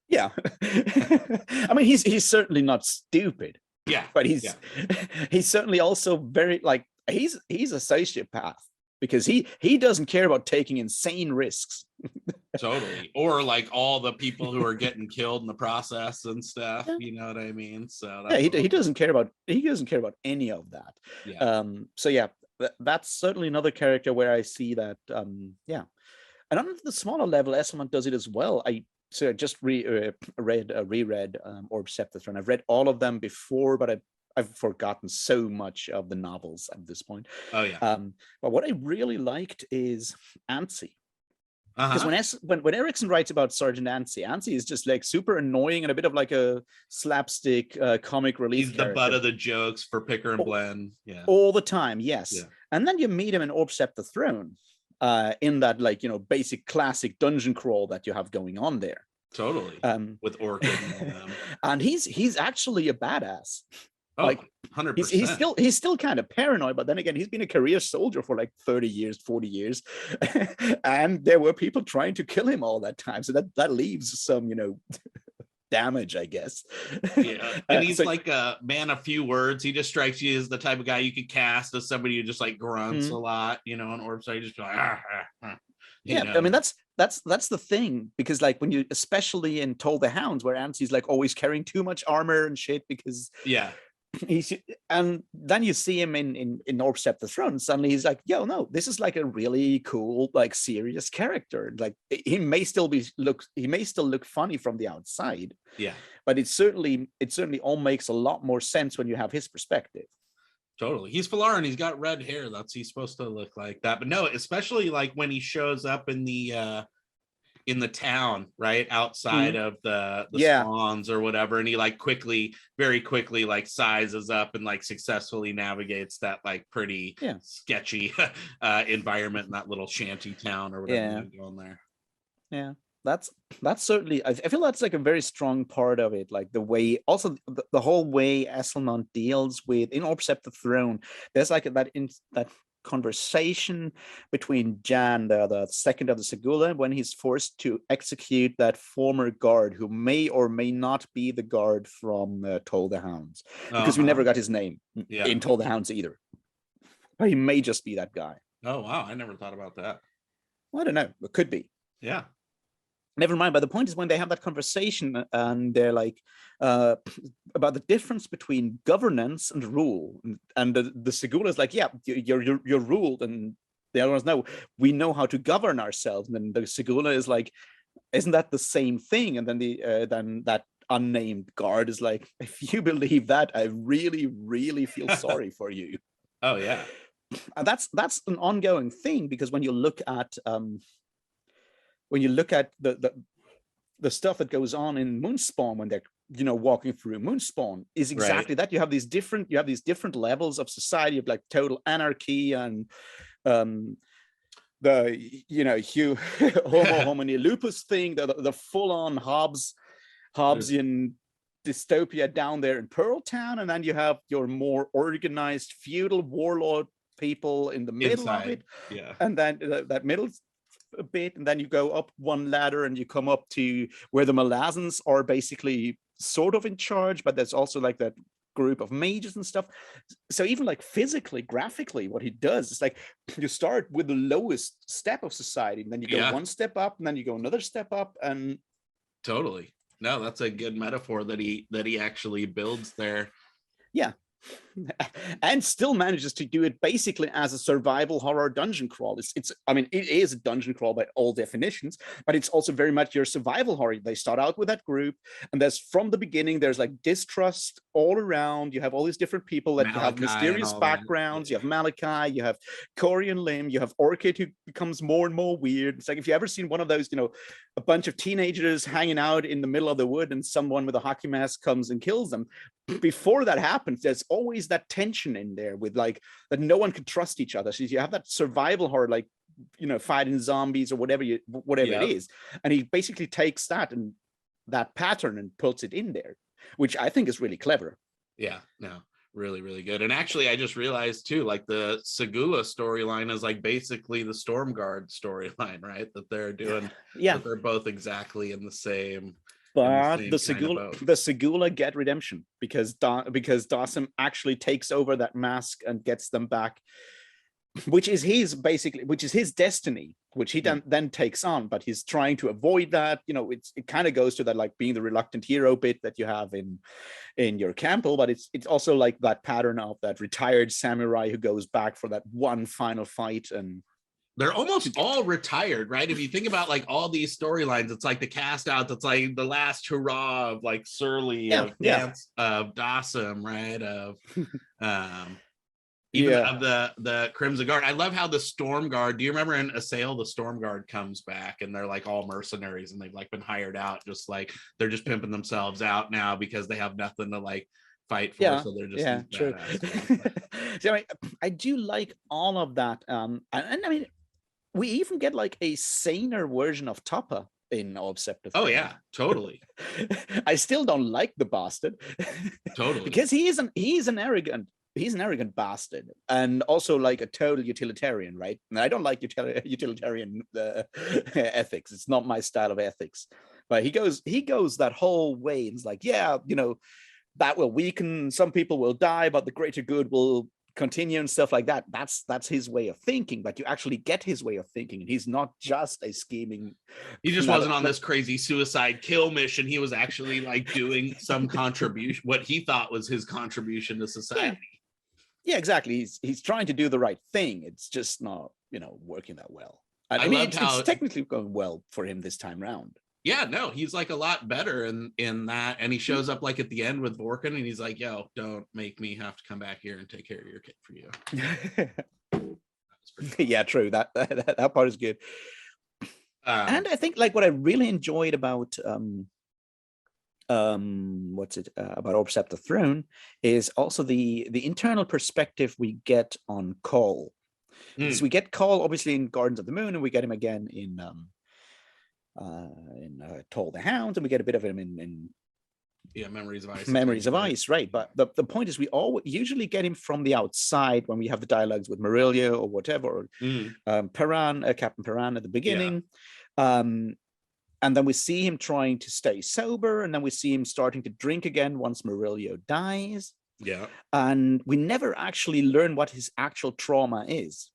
Yeah. I mean, he's certainly not stupid. Yeah. But he's certainly also very, like, he's a sociopath because he doesn't care about taking insane risks. Totally. Or like all the people who are getting killed in the process and stuff. You know what I mean? So yeah, he doesn't care about any of that. Yeah. So yeah, that's certainly another character where I see that. Yeah, and on the smaller level, Eslamont does it as well. I just reread Orb Sceptre Throne. I've read all of them before, but I've forgotten so much of the novels at this point. Oh yeah. But what I really liked is Antsy. Because when Erikson writes about Sergeant Antsy is just like super annoying and a bit of like a slapstick comic relief. He's the butt of the jokes for Picker and Blend. Yeah. All the time, yes. Yeah. And then you meet him in Orb Sceptre Throne, in that like, basic classic dungeon crawl that you have going on there. Totally. With Orchid and all them. And he's actually a badass. Oh, like 100%. He's still kind of paranoid, but then again, he's been a career soldier for like 30 years, 40 years. And there were people trying to kill him all that time. So that leaves some, damage, I guess. Yeah. And he's like a man of few words. He just strikes you as the type of guy you could cast as somebody who just like grunts a lot, on Orb Side, just like, yeah, I mean, that's the thing, because like when you, especially in Toll the Hounds, where Ansy's like always carrying too much armor and shit because and then you see him in Orb Sceptre Throne, suddenly he's like, yo, no, this is like a really cool, like serious character. Like he may still look funny from the outside. Yeah. But it certainly all makes a lot more sense when you have his perspective. Totally. He's Falaran, he's got red hair. He's supposed to look like that. But no, especially like when he shows up in the town, right outside of the spawns or whatever, and he like very quickly like sizes up and like successfully navigates that like pretty sketchy environment in that little shanty town or whatever going there. Yeah, that's certainly, I feel that's like a very strong part of it, like the way, also the whole way Eslamont deals with in Orb Sceptre Throne. There's like that conversation between Jan, the second of the Segula, when he's forced to execute that former guard who may or may not be the guard from Toll the Hounds, because we never got his name in Toll the Hounds either. But he may just be that guy. Oh wow, I never thought about that. Well, I don't know, it could be. Yeah. Never mind. But the point is, when they have that conversation and they're like about the difference between governance and rule, and the Segula is like, yeah, you're ruled, and The other ones, no, we know how to govern ourselves. And then the Segula is like, isn't that the same thing? And then then that unnamed guard is like, if you believe that, I really, really feel sorry for you. Oh yeah. And that's an ongoing thing, because when you look at the stuff that goes on in Moonspawn when they're walking through Moonspawn is exactly that. You have these different levels of society, of like total anarchy and the homo homini lupus thing, the full-on Hobbesian dystopia down there in Pearl Town, and then you have your more organized feudal warlord people in the middle of it, and then that middle bit, and then you go up one ladder and you come up to where the Malazans are basically sort of in charge, but there's also like that group of mages and stuff. So even like physically, graphically, what he does is like you start with the lowest step of society, and then you go one step up, and then you go another step up, and totally. No, that's a good metaphor that he actually builds there. Yeah. And still manages to do it basically as a survival horror dungeon crawl. I mean, it is a dungeon crawl by all definitions, but it's also very much your survival horror. They start out with that group, and from the beginning, there's like distrust all around. You have all these different people that have mysterious backgrounds. You have Malachi, you have Corian Lim, you have Orchid, who becomes more and more weird. It's like, if you ever seen one of those, a bunch of teenagers hanging out in the middle of the wood, and someone with a hockey mask comes and kills them. Before that happens, there's always that tension in there with like that no one can trust each other. So you have that survival horror, like fighting zombies or whatever it is, and he basically takes that pattern and puts it in there, which I think is really clever. Yeah, no, really, really good. And actually, I just realized too, like the Segula storyline is like basically the Stormguard storyline, right? That they're doing. That they're both exactly in the same. But the Segula get redemption because Dawson actually takes over that mask and gets them back, which is his destiny, which he then takes on. But he's trying to avoid that. It kind of goes to that like being the reluctant hero bit that you have in your Campbell, but it's also like that pattern of that retired samurai who goes back for that one final fight. And they're almost all retired, right? If you think about like all these storylines, it's like the cast out. That's like the last hurrah of like Surly, of Dance, of Dawson, right? Of even of the Crimson Guard. I love how the Storm Guard. Do you remember in Assail, the Storm Guard comes back and they're like all mercenaries and they've like been hired out, just like they're just pimping themselves out now because they have nothing to like fight for, so they're just true. So I do like all of that, and I mean, we even get like a saner version of Toppa in Orb Sceptre Throne. Oh yeah, totally. I still don't like the bastard, totally, because he's an arrogant bastard, and also like a total utilitarian, right? And I don't like utilitarian ethics. It's not my style of ethics. But he goes that whole way, and it's like, that will weaken, some people will die, but the greater good will continue and stuff like that. That's his way of thinking, but you actually get his way of thinking, and he's not just a scheming. He just wasn't on this crazy suicide kill mission. He was actually like doing some contribution, what he thought was his contribution to society. Yeah, exactly. He's trying to do the right thing. It's just not working that well. I mean, it's technically going well for him this time round. Yeah, no, he's like a lot better in that, and he shows up like at the end with Vorkin, and he's like, "Yo, don't make me have to come back here and take care of your kid for you." Yeah, true. That part is good. And I think like what I really enjoyed about about Orb Sceptre Throne is also the internal perspective we get on Call. So we get Call obviously in Gardens of the Moon, and we get him again in Toll the Hounds, and we get a bit of him in Memories of Ice. Memories of Ice, right? But the point is, we usually get him from the outside when we have the dialogues with Marilia or whatever, or Captain Perrin at the beginning. And then we see him trying to stay sober, and then we see him starting to drink again once Marilia dies. Yeah. And we never actually learn what his actual trauma is.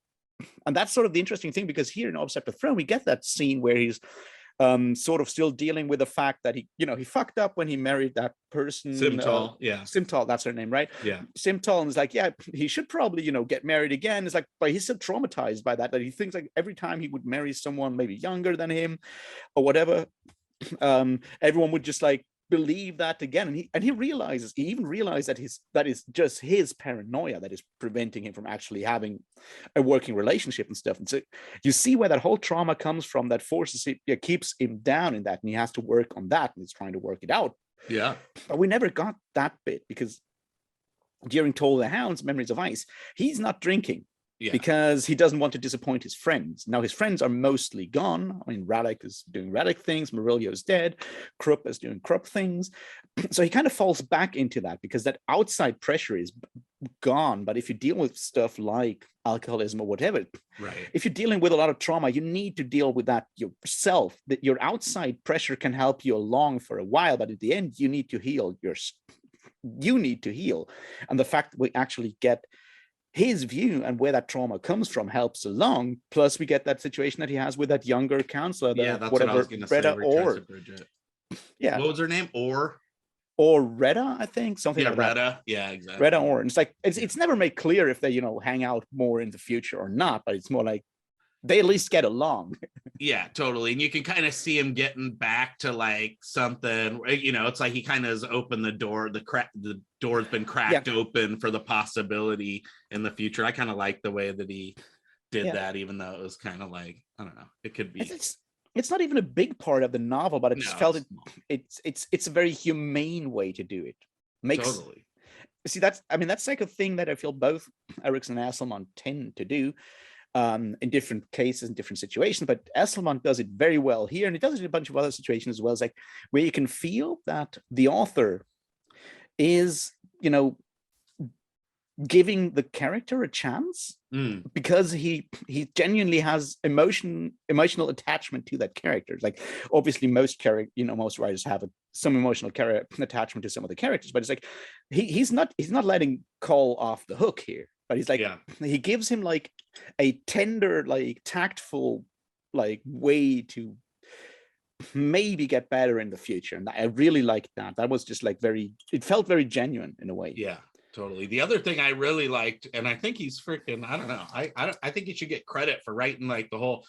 And that's sort of the interesting thing, because here in Orb Sceptre Throne, we get that scene where he's sort of still dealing with the fact that he fucked up when he married that person. Simtal, Simtal, that's her name, right? Yeah. Simtal, and it's like, yeah, he should probably, get married again. It's like, but he's still traumatized by that he thinks like every time he would marry someone maybe younger than him or whatever, everyone would just like believe that again, and he even realized that is just his paranoia that is preventing him from actually having a working relationship and stuff. And so you see where that whole trauma comes from, that forces it, keeps him down in that, and he has to work on that, and he's trying to work it out. Yeah, but we never got that bit, because during Toll the Hounds, Memories of Ice, he's not drinking. Yeah. Because he doesn't want to disappoint his friends. Now his friends are mostly gone. I mean, Rallick is doing Rallick things, Murillo's dead, Krupp is doing Krupp things. So he kind of falls back into that, because that outside pressure is gone. But if you deal with stuff like alcoholism or whatever, right, if you're dealing with a lot of trauma, you need to deal with that yourself. That your outside pressure can help you along for a while, but at the end, you need to heal. You need to heal. And the fact that we actually get his view and where that trauma comes from helps along. Plus, we get that situation that he has with that younger counselor. That's what I was going to say. Or yeah, what was her name? Or Retta, I think, something like Retta. that. Yeah, exactly. Retta or it's like it's never made clear if they hang out more in the future or not, but it's more like they at least get along. Yeah, totally. And you can kind of see him getting back to like something, it's like he kind of has opened the door, the door's been cracked open for the possibility in the future. I kind of like the way that he did that, even though it was kind of like, I don't know, it could be. It's not even a big part of the novel, but I just felt it's a very humane way to do it. Totally. See, that's like a thing that I feel both Erikson and Asselmont tend to do. In different cases, in different situations, but Asselmont does it very well here, and it does it in a bunch of other situations as well. It's like where you can feel that the author is, giving the character a chance, because he genuinely has emotional attachment to that character. Like obviously most writers have some emotional attachment to some of the characters, but it's like he's not letting Cole off the hook here. But he's like, he gives him like a tender, like tactful, like way to maybe get better in the future. And I really liked that. That was just like it felt very genuine in a way. Yeah, totally. The other thing I really liked, and I think he's freaking, I don't know, I think he should get credit for writing like the whole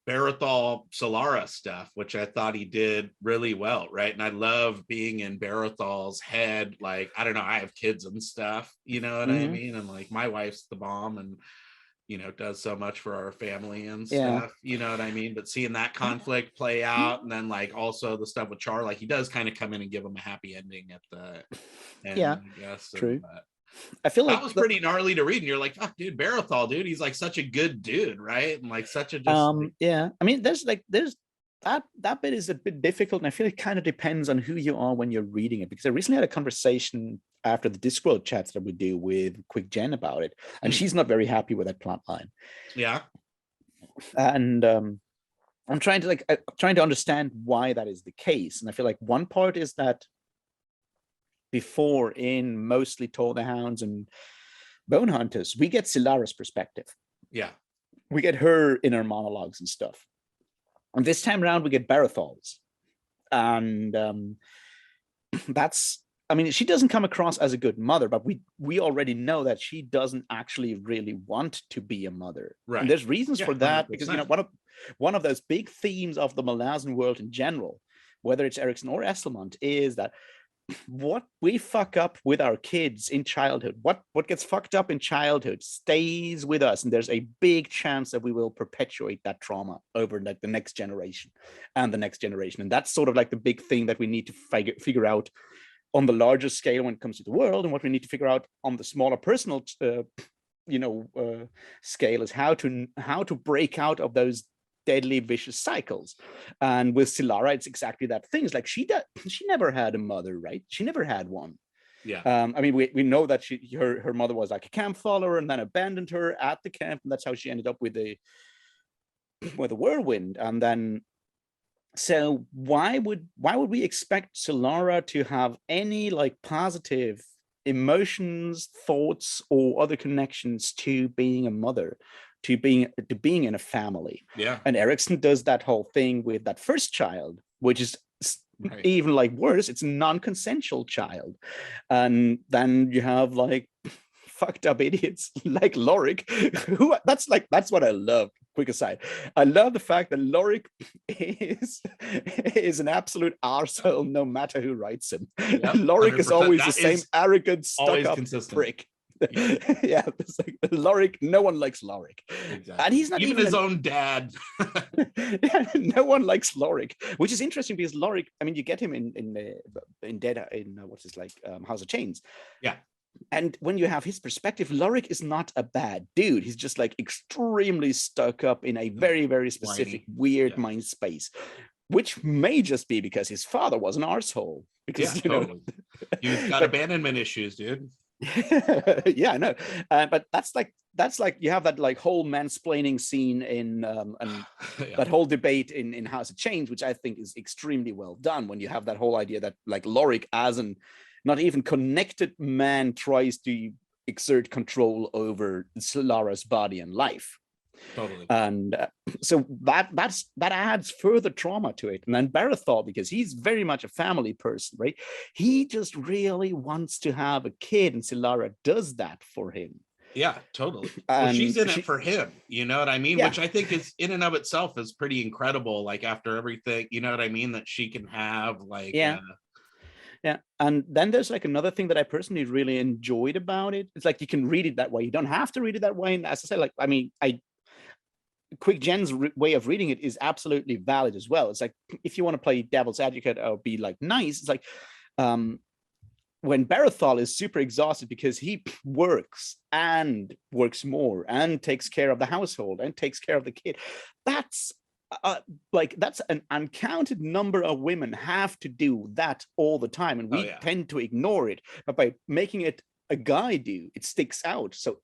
Barathol Solara stuff, which I thought he did really well, right? And I love being in Barathol's head. Like, I don't know, I have kids and stuff, you know what I mean? And like my wife's the bomb and does so much for our family and stuff, you know what I mean? But seeing that conflict play out, and then like also the stuff with Char, like he does kind of come in and give him a happy ending at the end, I guess. True. I feel like that was pretty gnarly to read, and you're like, fuck, dude, Barathol, dude, he's like such a good dude, right? And like such a I mean, there's that bit is a bit difficult, and I feel it kind of depends on who you are when you're reading it, because I recently had a conversation after the Discworld chats that we do with Quick Jen about it, and she's not very happy with that plot line. Yeah. And I'm trying to understand why that is the case. And I feel like one part is that before, in mostly Toll the Hounds and Bonehunters, we get Silara's perspective. Yeah. We get her inner monologues and stuff. And this time around, we get Barathol's. And she doesn't come across as a good mother, but we already know that she doesn't actually really want to be a mother. Right. And there's reasons for that, 100%. Because one of those big themes of the Malazan world in general, whether it's Erikson or Esselmont, is that what we fuck up with our kids in childhood, what gets fucked up in childhood stays with us, and there's a big chance that we will perpetuate that trauma over like the next generation and the next generation. And that's sort of like the big thing that we need to figure out on the larger scale when it comes to the world, and what we need to figure out on the smaller personal scale is how to break out of those deadly vicious cycles. And with Silara, it's exactly that thing. It's like she never had a mother, right? She never had one. Yeah. I mean, we know that her mother was like a camp follower and then abandoned her at the camp, and that's how she ended up with the whirlwind. And then so why would we expect Silara to have any like positive emotions, thoughts, or other connections to being a mother? to being in a family. Yeah. And Erickson does that whole thing with that first child, which is even like worse. It's a non-consensual child. And then you have like fucked up idiots like Lorik, who that's what I love. Quick aside, I love the fact that Lorik is an absolute arsehole no matter who writes him. Yep, Lorik is always the same arrogant, stuck-up prick. Yeah, it's like Lorik. No one likes Lorik, exactly. And he's not even his own dad. No one likes Lorik, which is interesting because Lorik. I mean, you get him in what's his like House of Chains. Yeah. And when you have his perspective, Lorik is not a bad dude. He's just like extremely stuck up in a very, very specific, weird mind space, which may just be because his father was an arsehole. Because you've got abandonment issues, dude. Yeah, I know. But that's like you have that like whole mansplaining scene in and that whole debate in House of Chains, which I think is extremely well done. When you have that whole idea that like Lorik as an not even connected man tries to exert control over Solara's body and life. Totally. And so that adds further trauma to it. And then Barathol, because he's very much a family person, right? He just really wants to have a kid, and Solara does that for him. Yeah, totally. Well, she's in it for him, you know what I mean? Which I think is in and of itself is pretty incredible. Like after everything, you know what I mean, that she can have like yeah, and then there's like another thing that I personally really enjoyed about it. It's like you can read it that way. You don't have to read it that way. And as I said, like I mean, Quick Jen's way of reading it is absolutely valid as well. It's like if you want to play devil's advocate or be like nice, it's like when Barathol is super exhausted because he works more and takes care of the household and takes care of the kid. That's that's an uncounted number of women have to do that all the time, and we tend to ignore it. But by making it a guy do, it sticks out. So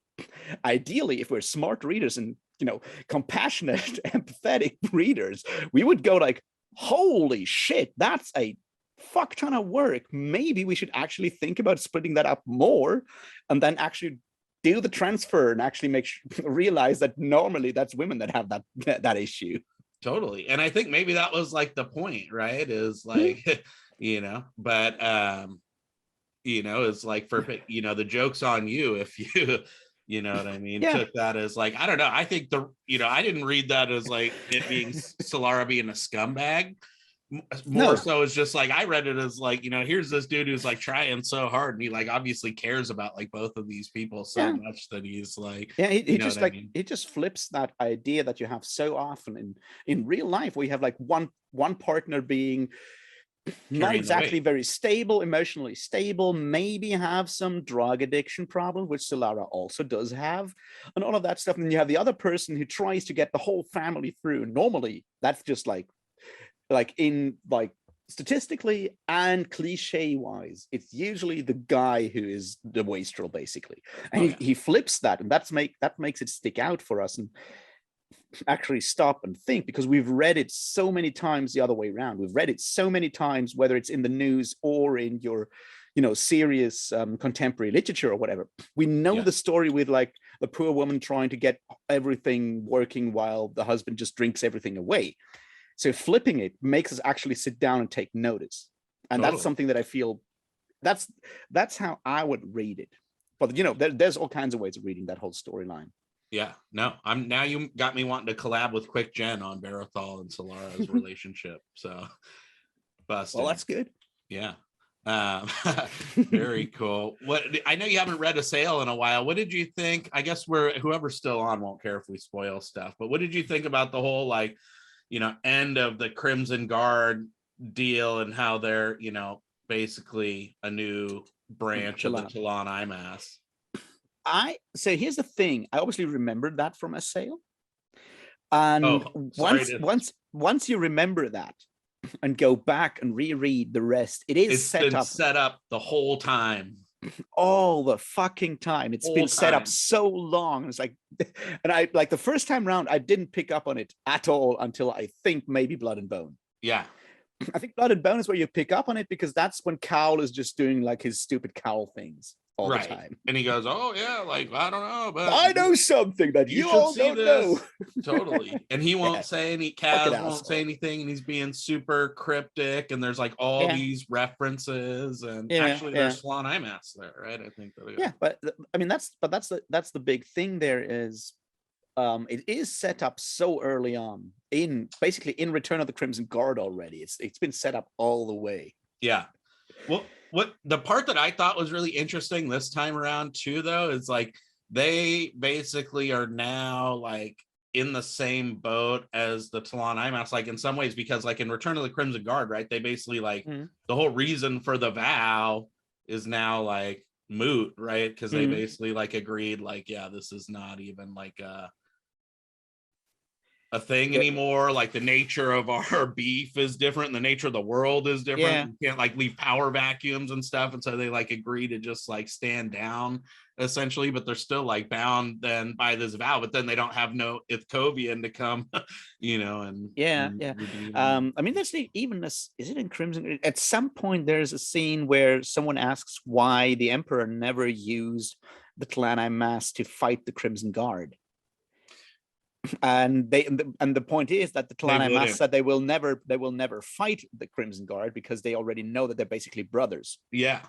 ideally, if we're smart readers and compassionate, empathetic readers, we would go like, "Holy shit, that's a fuck ton of work. Maybe we should actually think about splitting that up more, and then actually do the transfer and actually realize that normally that's women that have that issue." Totally. And I think maybe that was like the point, right? Is like, but it's like for, the joke's on you if you know what I mean? Took that as like, I don't know. I think I didn't read that as like it being Solara being a scumbag. More so it's just like I read it as like, here's this dude who's like trying so hard, and he like obviously cares about like both of these people so much that he's like, he just like it just flips that idea that you have so often in real life, where you have like one partner being not exactly very stable, emotionally stable, maybe have some drug addiction problem, which Solara also does have, and all of that stuff. And then you have the other person who tries to get the whole family through. Normally that's just like in like statistically and cliche wise, it's usually the guy who is the wastrel basically, and he flips that, and that makes it stick out for us and actually stop and think, because we've read it so many times the other way around. We've read it so many times, whether it's in the news or in your serious contemporary literature or whatever. We know the story with like the poor woman trying to get everything working while the husband just drinks everything away. So flipping it makes us actually sit down and take notice. And that's something that I feel that's how I would read it. But there's all kinds of ways of reading that whole storyline. Yeah, no, now you got me wanting to collab with Quick Jen on Barathol and Solara's relationship. So busted. Well, that's good. Yeah. Very cool. What I know you haven't read Assail in a while. What did you think? I guess whoever's still on won't care if we spoil stuff, but what did you think about the whole like end of the Crimson Guard deal and how they're, basically a new branch of the Talon IMAS? So here's the thing. I obviously remembered that from Assail. And once you remember that and go back and reread the rest, it's set up the whole time. All the fucking time. It's been set up so long. It's like, and I like the first time around, I didn't pick up on it at all until I think maybe Blood and Bone. Yeah. I think Blood and Bone is where you pick up on it, because that's when Cowl is just doing like his stupid cowl things. all the right. time. And he goes, oh yeah, like I don't know, but I know something that you should all see don't this. know. Totally. And he won't Yeah. say any, Fucking Kaz won't asshole. say anything, and he's being super cryptic, and there's like all these references, and actually there's Flan IMAS there, right? I think that but I mean that's the big thing there is it is set up so early on in basically in Return of the Crimson Guard already. It's been set up all the way. Yeah. Well, what the part that I thought was really interesting this time around too, though, is like they basically are now like in the same boat as the Talon IMAS, like in some ways, because like in Return of the Crimson Guard, right? They basically like the whole reason for the vow is now like moot, right? Because they basically like agreed, like, yeah, this is not even like a thing anymore. Like the nature of our beef is different, and the nature of the world is different. You can't like leave power vacuums and stuff, and so they like agree to just like stand down essentially, but they're still like bound then by this vow, but then they don't have no Ithkovian to come you know, and I mean that's even this, is it in Crimson? At some point there's a scene where someone asks why the Emperor never used the Clan IMAS to fight the Crimson Guard. And the point is that the Clan IMAS said they will never fight the Crimson Guard because they already know that they're basically brothers. Yeah.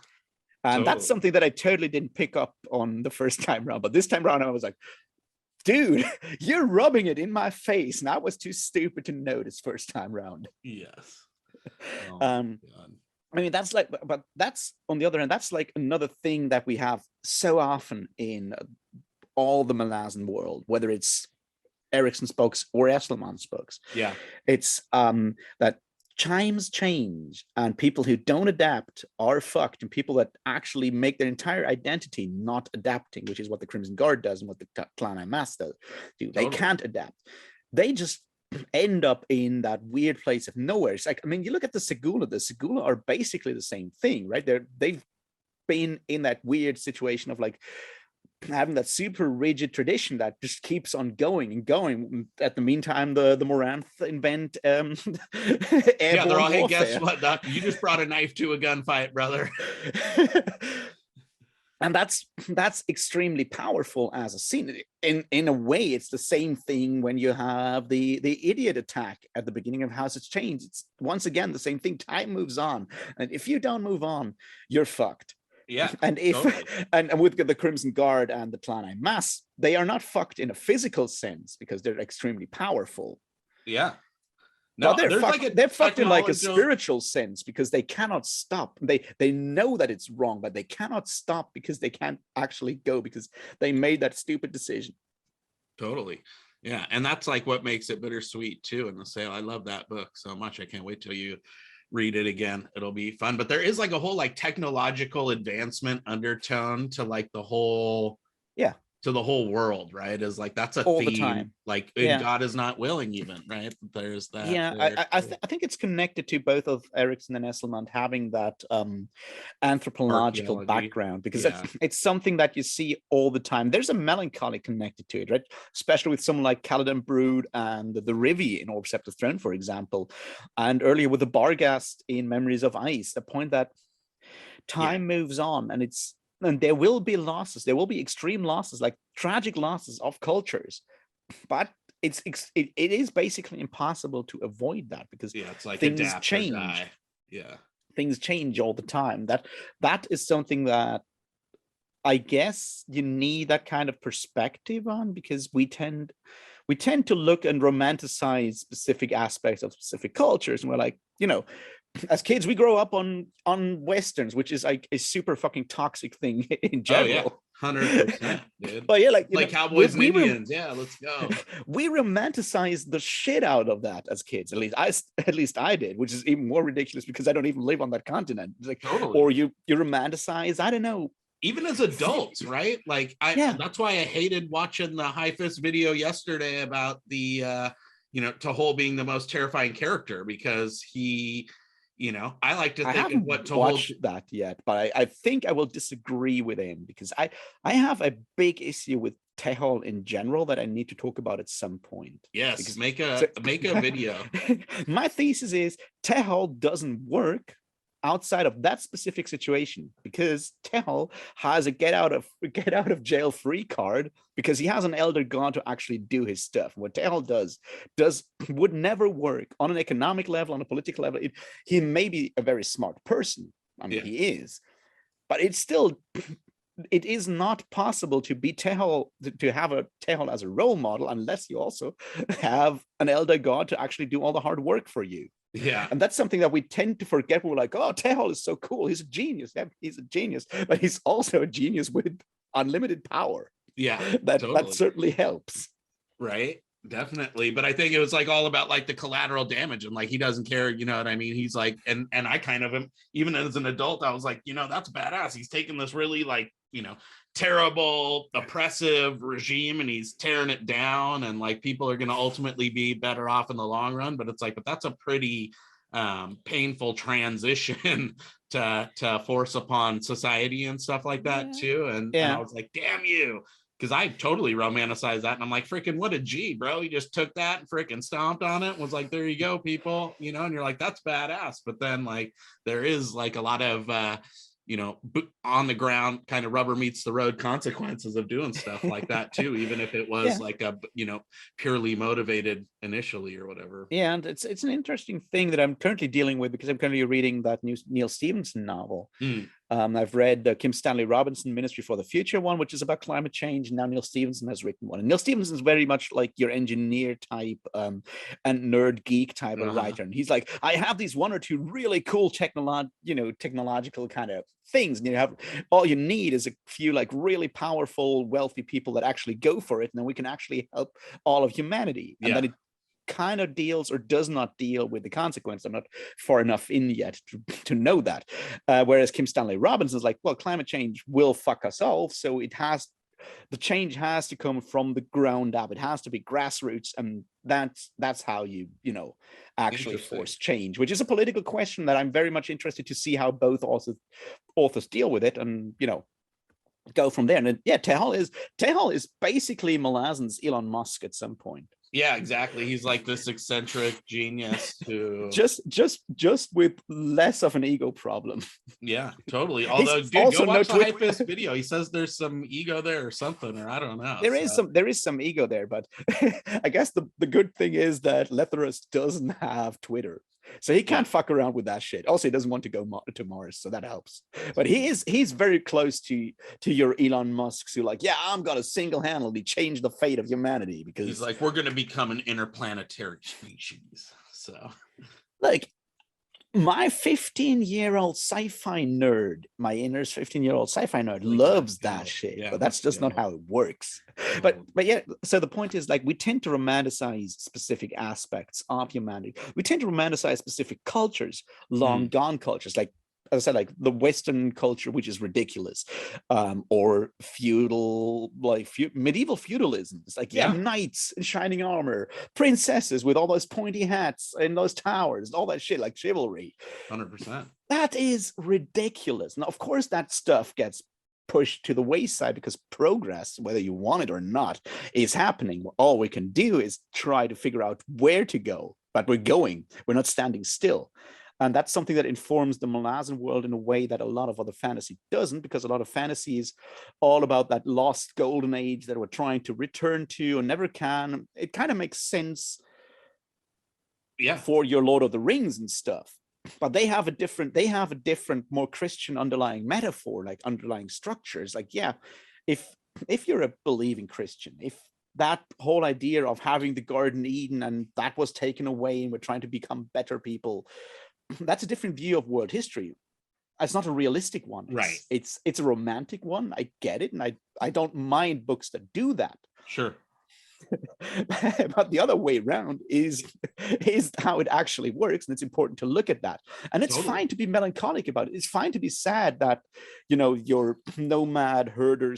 And that's something that I totally didn't pick up on the first time around. But this time around, I was like, dude, you're rubbing it in my face. And I was too stupid to notice first time round. Yes. Oh, I mean, that's like, but that's on the other hand, that's like another thing that we have so often in all the Malazan world, whether it's Ericsson's books or Esselman's books. Yeah. It's that times change and people who don't adapt are fucked, and people that actually make their entire identity not adapting, which is what the Crimson Guard does and what the Clan IMAS does. They can't adapt. They just end up in that weird place of nowhere. It's like, I mean, you look at the Segula are basically the same thing, right? They've been in that weird situation of like having that super rigid tradition that just keeps on going and going. At the meantime, the Moranth invent they're all, hey, warfare. guess what, Doc? You just brought a knife to a gunfight, brother. And that's extremely powerful as a scene. In a way, it's the same thing when you have the idiot attack at the beginning of House of Change. It's once again the same thing. Time moves on, and if you don't move on, you're fucked. Yeah. And if and with the Crimson Guard and the Clan IMAS, they are not fucked in a physical sense because they're extremely powerful. Yeah. No, they're fucked in like a spiritual sense because they cannot stop. They know that it's wrong, but they cannot stop because they can't actually go because they made that stupid decision. Totally. Yeah. And that's like what makes it bittersweet too in Assail. I love that book so much. I can't wait till you read it again. It'll be fun. But there is like a whole like technological advancement undertone to like the whole to the whole world, right? Is like that's a all theme, the time. Like God is not willing, even, right? There's that. I think it's connected to both of Ericsson and Esselman having that anthropological background, because it's something that you see all the time. There's a melancholy connected to it, right? Especially with someone like Kaladin Brood and the Rivi in Orb Sceptre Throne, for example, and earlier with the Barghast in Memories of Ice. The point that time moves on, and there will be losses. There will be extreme losses, like tragic losses of cultures, but it is basically impossible to avoid that because it's like things change. Things change all the time. That is something that I guess you need that kind of perspective on, because we tend to look and romanticize specific aspects of specific cultures, and we're like, as kids, we grow up on Westerns, which is like a super fucking toxic thing in general. 100%, dude. But like Cowboys and Indians. Let's go. We romanticize the shit out of that as kids. At least I did, which is even more ridiculous because I don't even live on that continent. It's like, or you romanticize, I don't know. Even as adults, right? Like that's why I hated watching the High Fist video yesterday about the Tahol being the most terrifying character, because he, I like to think of what Tahol watched that yet, but I think I will disagree with him, because I have a big issue with Tahol in general that I need to talk about at some point. Yes, make a video. My thesis is Tahol doesn't work outside of that specific situation, because Tehal has a get out of jail free card because he has an elder god to actually do his stuff. What Tehal does would never work on an economic level, on a political level. He may be a very smart person. I mean, he is, but it's still, it is not possible to be Tehal, to have a Tehal as a role model, unless you also have an elder god to actually do all the hard work for you. Yeah. And that's something that we tend to forget. We're like, oh, Tehal is so cool. He's a genius. Yeah, he's a genius, but he's also a genius with unlimited power. Yeah. That totally. certainly helps. Right. Definitely. But I think it was like all about like the collateral damage, and like he doesn't care, you know what I mean? He's like, and I kind of am, even as an adult, I was like, you know, that's badass. He's taking this really like, you know, terrible, oppressive regime and he's tearing it down, and like people are going to ultimately be better off in the long run. But it's like, but that's a pretty painful transition to force upon society and stuff like that too. And I was like, damn you. Because I totally romanticized that, and I'm like, freaking what a G, bro. He just took that and freaking stomped on it and was like, there you go, people, you know. And you're like, that's badass. But then like there is like a lot of you know, on the ground kind of rubber meets the road consequences of doing stuff like that too, even if it was like a, you know, purely motivated initially or whatever. Yeah, and it's an interesting thing that I'm currently dealing with, because I'm currently reading that new Neil Stephenson novel. I've read Kim Stanley Robinson, Ministry for the Future one, which is about climate change. And now Neil Stephenson has written one. And Neil Stephenson is very much like your engineer type and nerd geek type of writer. And he's like, I have these one or two really cool technological kind of things. And you have, all you need is a few like really powerful, wealthy people that actually go for it. And then we can actually help all of humanity. And then it kind of deals or does not deal with the consequence. I'm not far enough in yet to know that. Whereas Kim Stanley Robinson is like, well, climate change will fuck us all. So the change has to come from the ground up. It has to be grassroots. And that's how you actually force change, which is a political question that I'm very much interested to see how both authors deal with it, and, go from there. And Tehal is basically Malazan's Elon Musk at some point. Yeah, exactly. He's like this eccentric genius who just with less of an ego problem. Yeah, totally. Although, dude, go watch the Hypest video. He says there's some ego there or something, or I don't know. There is some ego there, but I guess the good thing is that Letherus doesn't have Twitter. So he can't fuck around with that shit. Also, he doesn't want to go to Mars, so that helps. But he's very close to your Elon Musks, who like, I'm gonna single-handedly change the fate of humanity, because he's like, we're gonna become an interplanetary species. So, like, my 15-year-old sci-fi nerd, my inner 15-year-old sci-fi nerd loves that shit, but that's just not how it works. But yeah, so the point is, like, we tend to romanticize specific aspects of humanity. We tend to romanticize specific cultures, long gone cultures, like, as I said, like the Western culture, which is ridiculous, or feudal, like medieval feudalism. It's like, knights in shining armor, princesses with all those pointy hats and those towers, all that shit, like chivalry. 100%. That is ridiculous. Now, of course, that stuff gets pushed to the wayside because progress, whether you want it or not, is happening. All we can do is try to figure out where to go, but we're going. We're not standing still. And that's something that informs the Malazan world in a way that a lot of other fantasy doesn't, because a lot of fantasy is all about that lost golden age that we're trying to return to and never can. It kind of makes sense for your Lord of the Rings and stuff. But they have a different, more Christian underlying metaphor, like underlying structures. Like, if you're a believing Christian, if that whole idea of having the Garden Eden and that was taken away and we're trying to become better people, that's a different view of world history. It's not a realistic one. It's a romantic one. I get it. And I don't mind books that do that. Sure. But the other way around is how it actually works. And it's important to look at that. And it's fine to be melancholic about it. It's fine to be sad that, your nomad herder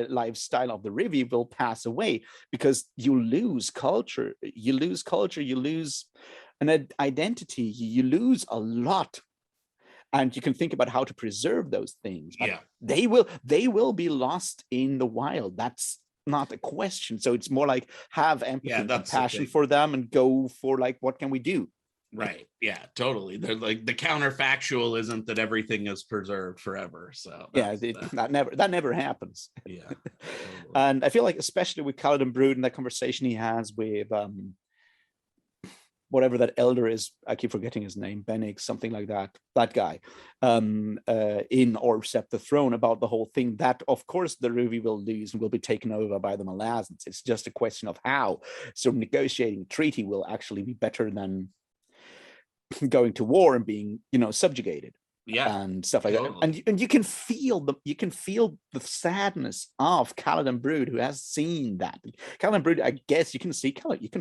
lifestyle of the Rivi will pass away, because you lose culture. You lose an identity, you lose a lot, and you can think about how to preserve those things. They will be lost in the wild. That's not a question. So it's more like have empathy and compassion for them and go for like, what can we do? Right. Yeah, totally. They're like the counterfactual isn't that everything is preserved forever. So Yeah, that never happens. yeah. Totally. And I feel like, especially with Kaladin Brood and that conversation he has with whatever that elder is, I keep forgetting his name, Benig, something like that, that guy, in Orb Sceptre Throne, about the whole thing, that of course the Ruvi will lose and will be taken over by the Malazans. It's just a question of how. So negotiating a treaty will actually be better than going to war and being, subjugated. Yeah, and stuff like totally. that, and you can feel the sadness of Kaladin Brood, who has seen that. Kaladin Brood, I guess you can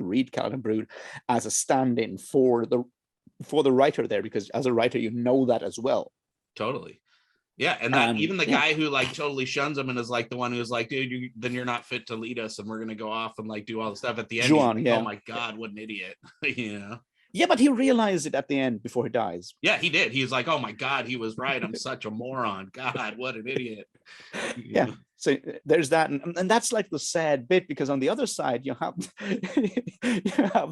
read Kaladin Brood as a stand-in for the writer there, because as a writer you know that as well. Totally. Yeah, and that even the guy who like totally shuns him and is like the one who's like, dude, then you're not fit to lead us, and we're gonna go off and like do all the stuff at the end. Juan, like, oh my god, what an idiot. Yeah, but he realized it at the end before he dies. Yeah, he did. He's like, oh my god, he was right. I'm such a moron. God, what an idiot. Yeah. So there's that, and that's like the sad bit, because on the other side you have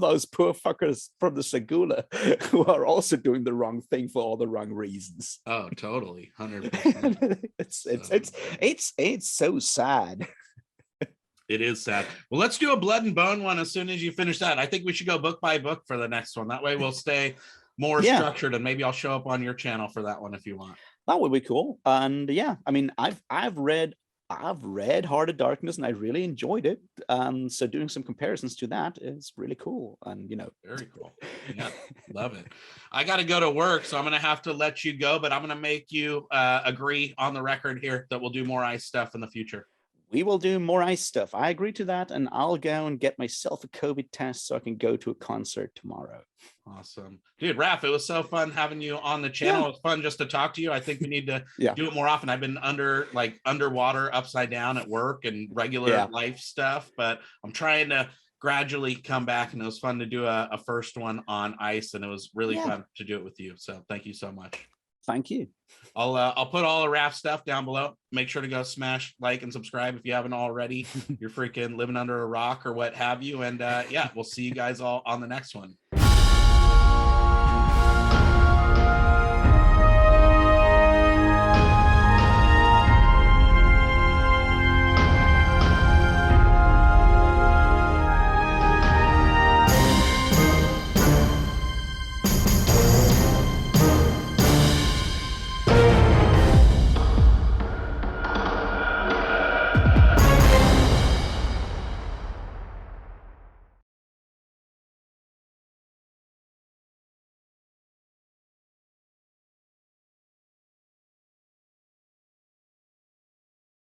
those poor fuckers from the Segula who are also doing the wrong thing for all the wrong reasons. Oh, totally, 100%. It's so sad. It is sad. Well, let's do a Blood and Bone one as soon as you finish that. I think we should go book by book for the next one. That way we'll stay more structured, and maybe I'll show up on your channel for that one if you want. That would be cool. And yeah, I mean, I've read Heart of Darkness and I really enjoyed it. So doing some comparisons to that is really cool. And very cool. Yeah, love it. I got to go to work, so I'm gonna have to let you go, but I'm gonna make you agree on the record here that we'll do more ice stuff in the future. We will do more ice stuff. I agree to that, and I'll go and get myself a COVID test so I can go to a concert tomorrow. Awesome. Dude, Raph, it was so fun having you on the channel. It was fun just to talk to you. I think we need to do it more often. I've been underwater, upside down at work and regular life stuff, but I'm trying to gradually come back, and it was fun to do a first one on ice, and it was really fun to do it with you. So thank you so much. Thank you. I'll put all the Raph stuff down below. Make sure to go smash like and subscribe if you haven't already. You're freaking living under a rock or what have you. And we'll see you guys all on the next one.